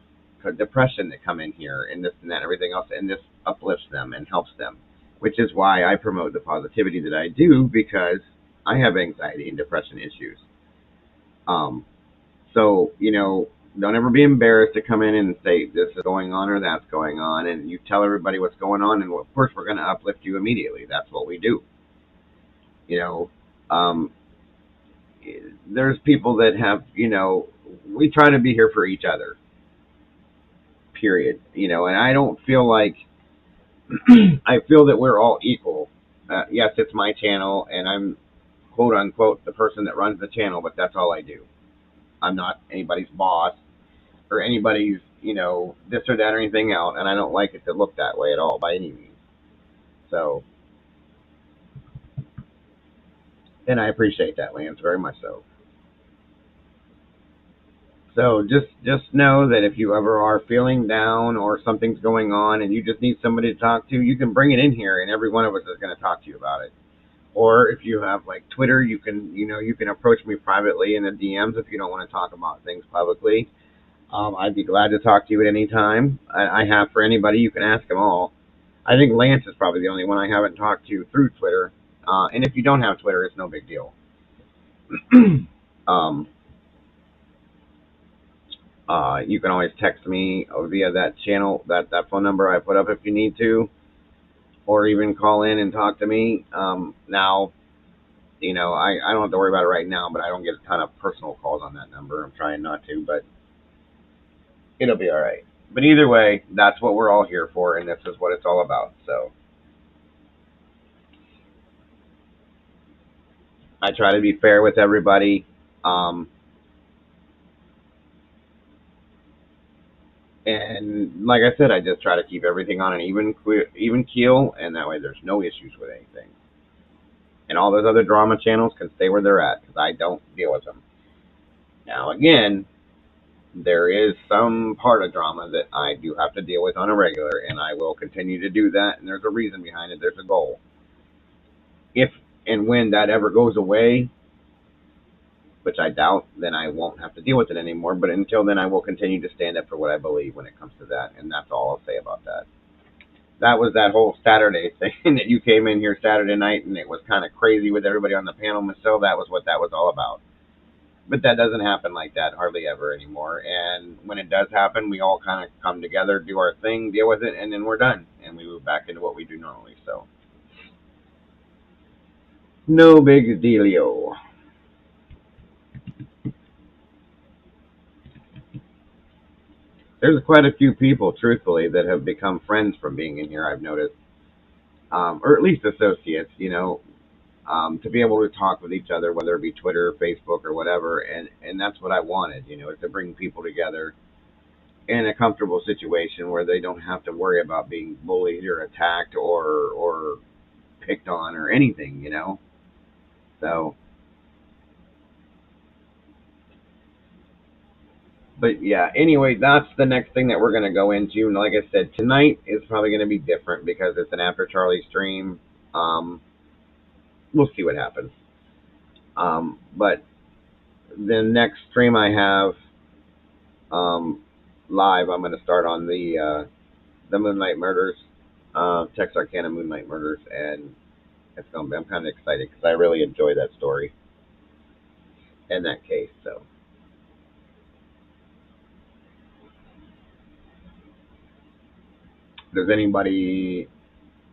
depression, that come in here, and this and that and everything else, and this uplifts them and helps them. which is why I promote the positivity that I do, because I have anxiety and depression issues. Um, so, don't ever be embarrassed to come in and say this is going on or that's going on, and you tell everybody what's going on, and of course we're going to uplift you immediately. That's what we do. You know, um, there's people that have, we try to be here for each other. Period. And I don't feel like I feel that we're all equal. Yes, it's my channel, and I'm quote unquote the person that runs the channel, but that's all I do. I'm not anybody's boss or anybody's, this or that or anything else, and I don't like it to look that way at all by any means. So, and I appreciate that, Lance, very much so. So just know that if you ever are feeling down or something's going on and you just need somebody to talk to, you can bring it in here, and every one of us is going to talk to you about it. Or if you have like Twitter, you can approach me privately in the DMs if you don't want to talk about things publicly. I'd be glad to talk to you at any time. I have for anybody. You can ask them all. I think Lance is probably the only one I haven't talked to through Twitter. And if you don't have Twitter, it's no big deal. um, you can always text me via that channel, that phone number I put up if you need to, or even call in and talk to me. Now, I don't have to worry about it right now, but I don't get a ton of personal calls on that number. I'm trying not to, but it'll be all right. But either way, that's what we're all here for, and this is what it's all about. So I try to be fair with everybody. Um, and like I said, I just try to keep everything on an even keel, and that way there's no issues with anything. And all those other drama channels can stay where they're at, because I don't deal with them. Now, again, there is some part of drama that I do have to deal with on a regular, and I will continue to do that, and there's a reason behind it. There's a goal. If and when that ever goes away, which I doubt, then I won't have to deal with it anymore. But until then, I will continue to stand up for what I believe when it comes to that, and that's all I'll say about that. That was that whole Saturday thing that you came in here Saturday night, and it was kind of crazy with everybody on the panel. So that was what that was all about. But that doesn't happen like that hardly ever anymore. And when it does happen, we all kind of come together, do our thing, deal with it, and then we're done. And we move back into what we do normally. So no big dealio. There's quite a few people, truthfully, that have become friends from being in here, I've noticed. Or at least associates, to be able to talk with each other, whether it be Twitter, or Facebook, or whatever. And that's what I wanted, is to bring people together in a comfortable situation where they don't have to worry about being bullied or attacked or picked on or anything. So, but yeah, anyway, that's the next thing that we're going to go into. And like I said, tonight is probably going to be different because it's an After Charlie stream. We'll see what happens. But the next stream I have live, I'm going to start on the Moonlight Murders, Texarkana Moonlight Murders, and I'm kind of excited because I really enjoy that story and that case. So, does anybody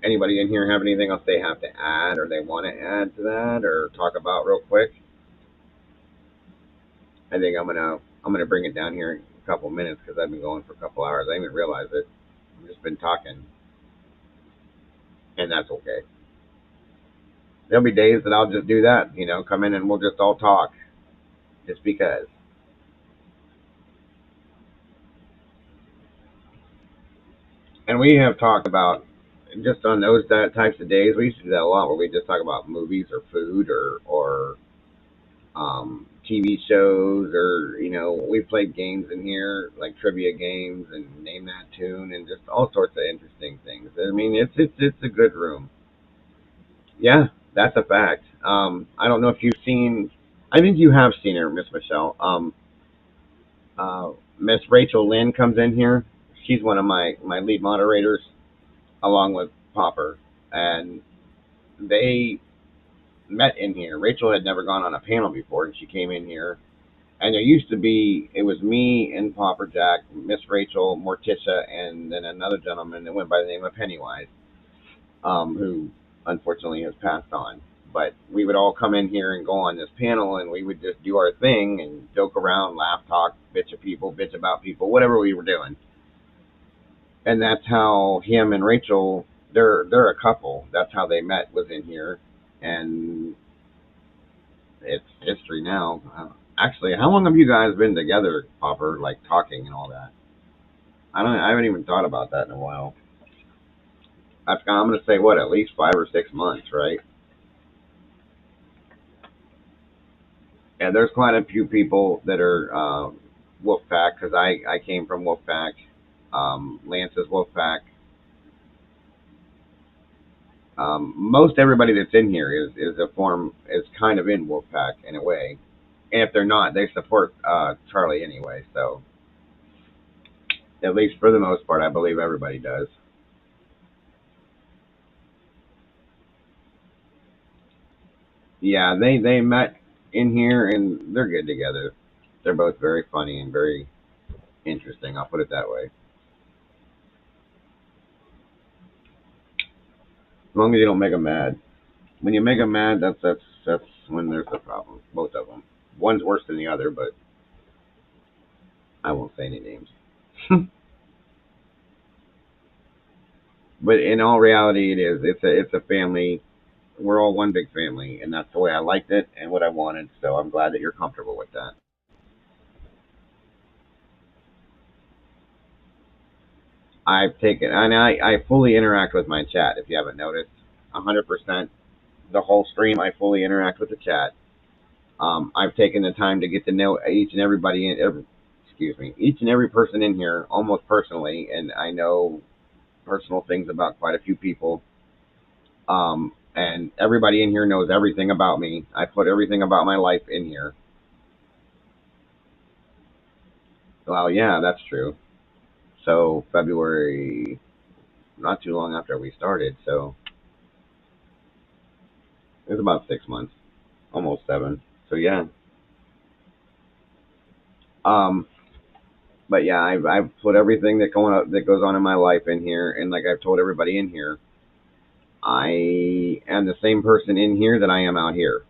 in here have anything else they have to add or they want to add to that or talk about real quick? I think I'm gonna bring it down here in a couple minutes because I've been going for a couple hours. I didn't even realize it. I've just been talking, and that's okay. There'll be days that I'll just do that, come in and we'll just all talk, just because. And we have talked about just on those types of days. We used to do that a lot, where we just talk about movies or food or TV shows, or we played games in here like trivia games and name that tune and just all sorts of interesting things. I mean, it's a good room. Yeah, that's a fact. I don't know if you've seen. I think you have seen her, Miss Michelle. Miss Rachel Lynn comes in here. She's one of my lead moderators, along with Popper. and they met in here. Rachel had never gone on a panel before, and she came in here. And there used to be, it was me and Popper Jack, Miss Rachel, Morticia, and then another gentleman that went by the name of Pennywise, who unfortunately has passed on. But we would all come in here and go on this panel, and we would just do our thing and joke around, laugh, talk, bitch at people, bitch about people, whatever we were doing. And that's how him and Rachel, they're a couple. That's how they met, was in here, and it's history now. Actually, how long have you guys been together, Popper? Like talking and all that? I haven't even thought about that in a while. I'm gonna say what, at least 5 or 6 months, right? And there's quite a few people that are Wolfpack, because I came from Wolfpack. Lance is Wolfpack. Most everybody that's in here is kind of in Wolfpack in a way, and if they're not, they support Charlie anyway. So at least for the most part, I believe everybody does. Yeah, they met in here and they're good together. They're both very funny and very interesting. I'll put it that way. As long as you don't make them mad. When you make them mad, that's when there's a problem. Both of them. One's worse than the other, but I won't say any names. But in all reality, it is. It's a family. We're all one big family, and that's the way I liked it and what I wanted. So I'm glad that you're comfortable with that. I've taken, and I fully interact with my chat. If you haven't noticed, 100%. The whole stream, I fully interact with the chat. I've taken the time to get to know each and everybody excuse me, each and every person in here almost personally, and I know personal things about quite a few people. And everybody in here knows everything about me. I put everything about my life in here. Well, yeah, that's true. So February, not too long after we started, so it was about 6 months, almost 7. So yeah. Um, but yeah, I've put everything that goes on in my life in here, and like I've told everybody in here, I am the same person in here that I am out here.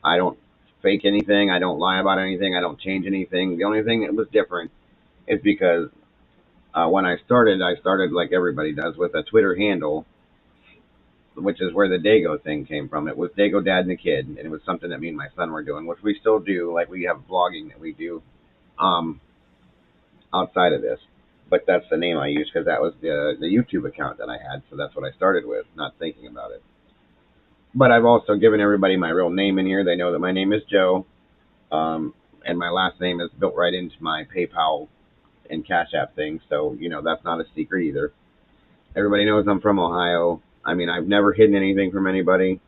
I don't fake anything. I don't lie about anything. I don't change anything. The only thing that was different is because when I started like everybody does with a Twitter handle, which is where the Dago thing came from. It was Dago Dad and the Kid, and it was something that me and my son were doing, which we still do. Like we have vlogging that we do um, outside of this, but that's the name I use because that was the YouTube account that I had, so that's what I started with, not thinking about it. But I've also given everybody my real name in here. They know that my name is Joe, and my last name is built right into my PayPal and Cash App thing, so that's not a secret either. Everybody knows I'm from Ohio. I mean, I've never hidden anything from anybody.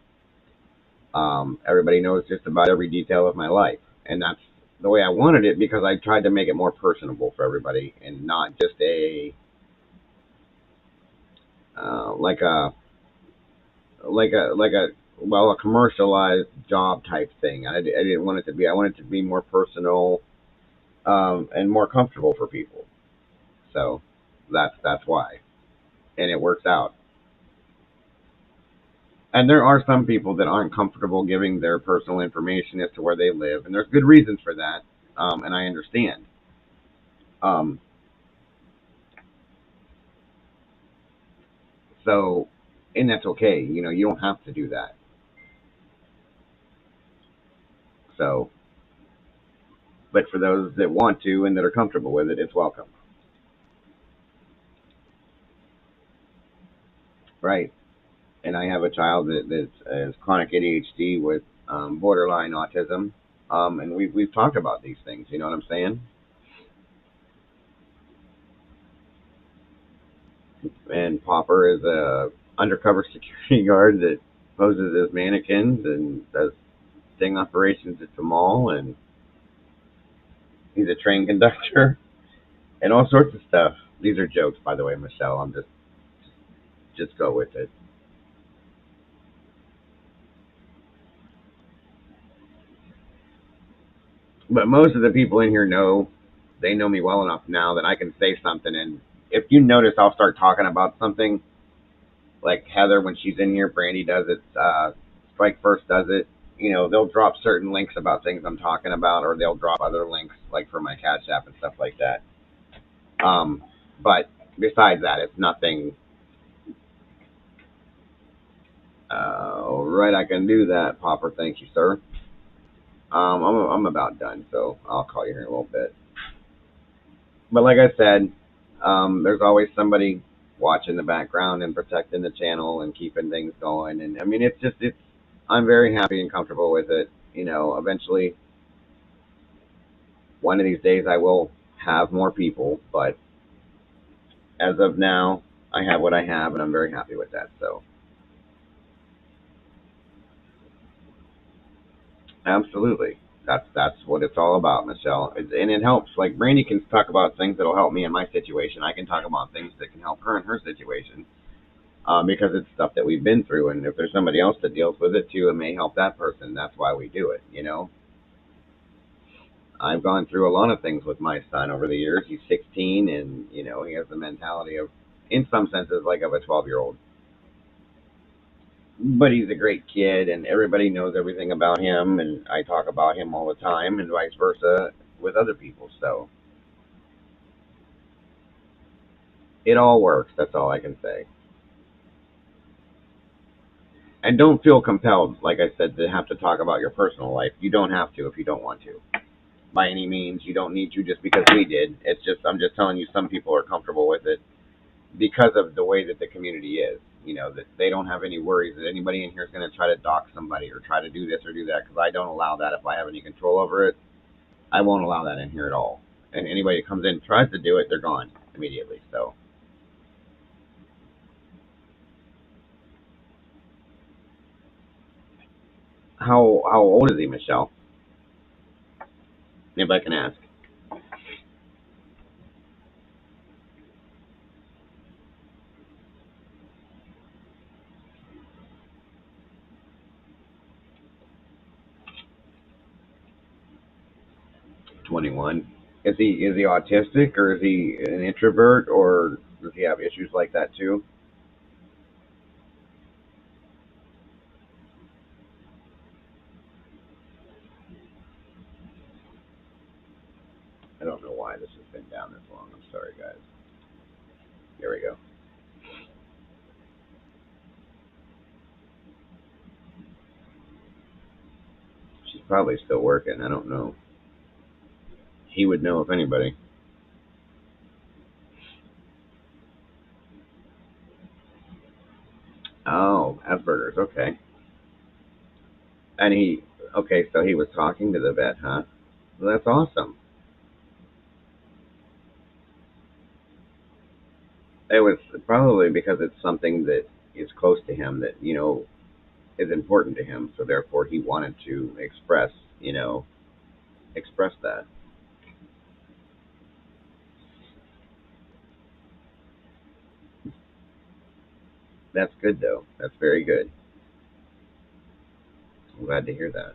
Everybody knows just about every detail of my life, and that's the way I wanted it because I tried to make it more personable for everybody and not just a like a well, a commercialized job type thing. I didn't want it to be. I wanted it to be more personal and more comfortable for people. So that's why, and it works out. And there are some people that aren't comfortable giving their personal information as to where they live, and there's good reasons for that, and I understand. Um, so, and that's okay. You don't have to do that. So, but for those that want to and that are comfortable with it, it's welcome. Right. And I have a child that has chronic ADHD with borderline autism, and we've talked about these things. You know what I'm saying? And Popper is a undercover security guard that poses as mannequins and does sting operations at the mall, and he's a train conductor and all sorts of stuff. These are jokes, by the way, Michelle. I'm just go with it. But most of the people in here know, they know me well enough now that I can say something. And if you notice, I'll start talking about something like Heather when she's in here. Brandy does it. Strike First does it. They'll drop certain links about things I'm talking about, or they'll drop other links like for my Cash App and stuff like that. But besides that, it's nothing. All right, I can do that, Popper. Thank you, sir. I'm about done, so I'll call you here in a little bit. But like I said, there's always somebody watching the background and protecting the channel and keeping things going. And I mean, it's. I'm very happy and comfortable with it. Eventually, one of these days, I will have more people. But as of now, I have what I have, and I'm very happy with that. So, absolutely, that's what it's all about, Michelle. And it helps. Like Brandy can talk about things that'll help me in my situation. I can talk about things that can help her in her situation. Because it's stuff that we've been through. And if there's somebody else that deals with it too, it may help that person. That's why we do it. I've gone through a lot of things with my son over the years. He's 16, and he has the mentality of, in some senses, like of a 12-year-old. But he's a great kid, and everybody knows everything about him, and I talk about him all the time, and vice versa with other people. So it all works. That's all I can say. And don't feel compelled, like I said, to have to talk about your personal life. You don't have to if you don't want to. By any means, you don't need to just because we did. It's just I'm just telling you some people are comfortable with it because of the way that the community is. That they don't have any worries that anybody in here is going to try to dox somebody or try to do this or do that, because I don't allow that. If I have any control over it, I won't allow that in here at all. And anybody that comes in and tries to do it, they're gone immediately. So how old is he, Michelle? If I can ask. 21. Is he autistic, or is he an introvert, or does he have issues like that too? I don't know why this has been down this long. I'm sorry, guys. Here we go. She's probably still working. I don't know. He would know if anybody. Oh, Asperger's. Okay. And okay, so he was talking to the vet, huh? Well, that's awesome. It was probably because it's something that is close to him that, is important to him. So therefore he wanted to express that. That's good, though. That's very good. I'm glad to hear that.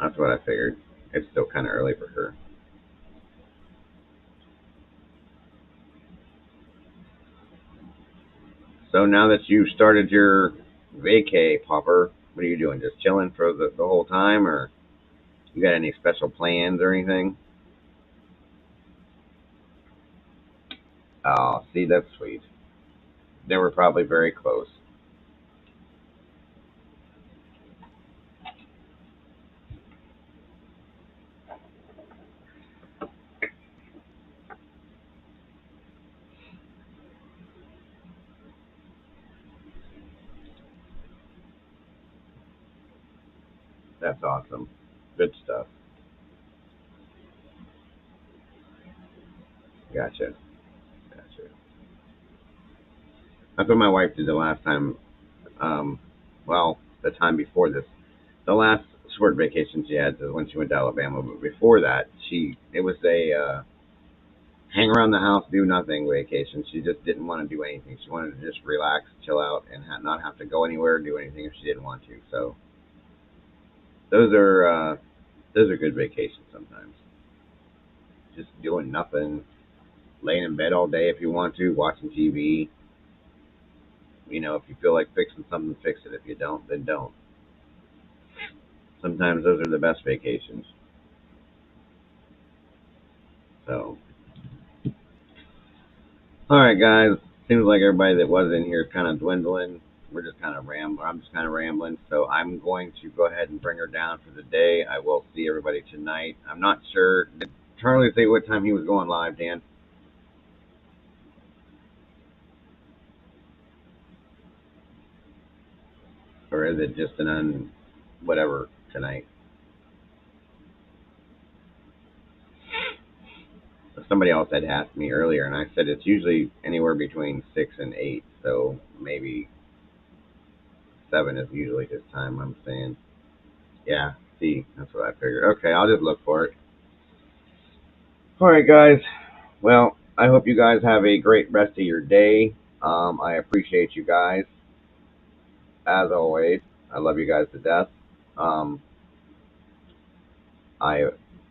That's what I figured. It's still kind of early for her. So now that you've started your vacay, Popper, what are you doing? Just chilling for the whole time, or you got any special plans or anything? Oh, see, that's sweet. They were probably very close. That's awesome. Good stuff. Gotcha. Gotcha. That's what my wife did the last time. Um, well, the time before this, the last short vacation she had was when she went to Alabama. But before that, it was a hang around the house, do nothing vacation. She just didn't want to do anything. She wanted to just relax, chill out, and not have to go anywhere or do anything if she didn't want to. So Those are good vacations sometimes. Just doing nothing, laying in bed all day if you want to, watching TV. If you feel like fixing something, fix it. If you don't, then don't. Sometimes those are the best vacations. So, all right, guys. Seems like everybody that was in here is kind of dwindling. We're just kind of rambling. I'm just kind of rambling. So I'm going to go ahead and bring her down for the day. I will see everybody tonight. I'm not sure. Did Charlie say what time he was going live, Dan? Or is it just whatever tonight? Somebody else had asked me earlier, and I said it's usually anywhere between 6 and 8. So maybe 7 is usually his time. I'm saying, yeah. See, that's what I figured. Okay, I'll just look for it. All right, guys. Well, I hope you guys have a great rest of your day. I appreciate you guys as always. I love you guys to death. Um, I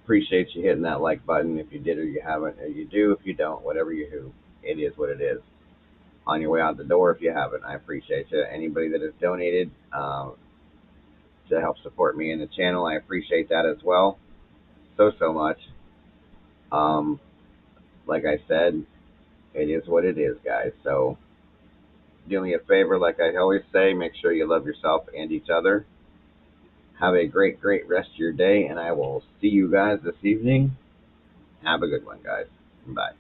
appreciate you hitting that like button if you did or you haven't, or you do if you don't. Whatever you do, it is what it is. On your way out the door if you haven't, I appreciate you. Anybody that has donated to help support me in the channel, I appreciate that as well. So much. Um, like I said, it is what it is, guys. So do me a favor, like I always say, make sure you love yourself and each other. Have a great rest of your day, and I will see you guys this evening. Have a good one, guys. Bye.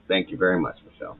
Thank you very much, Michelle.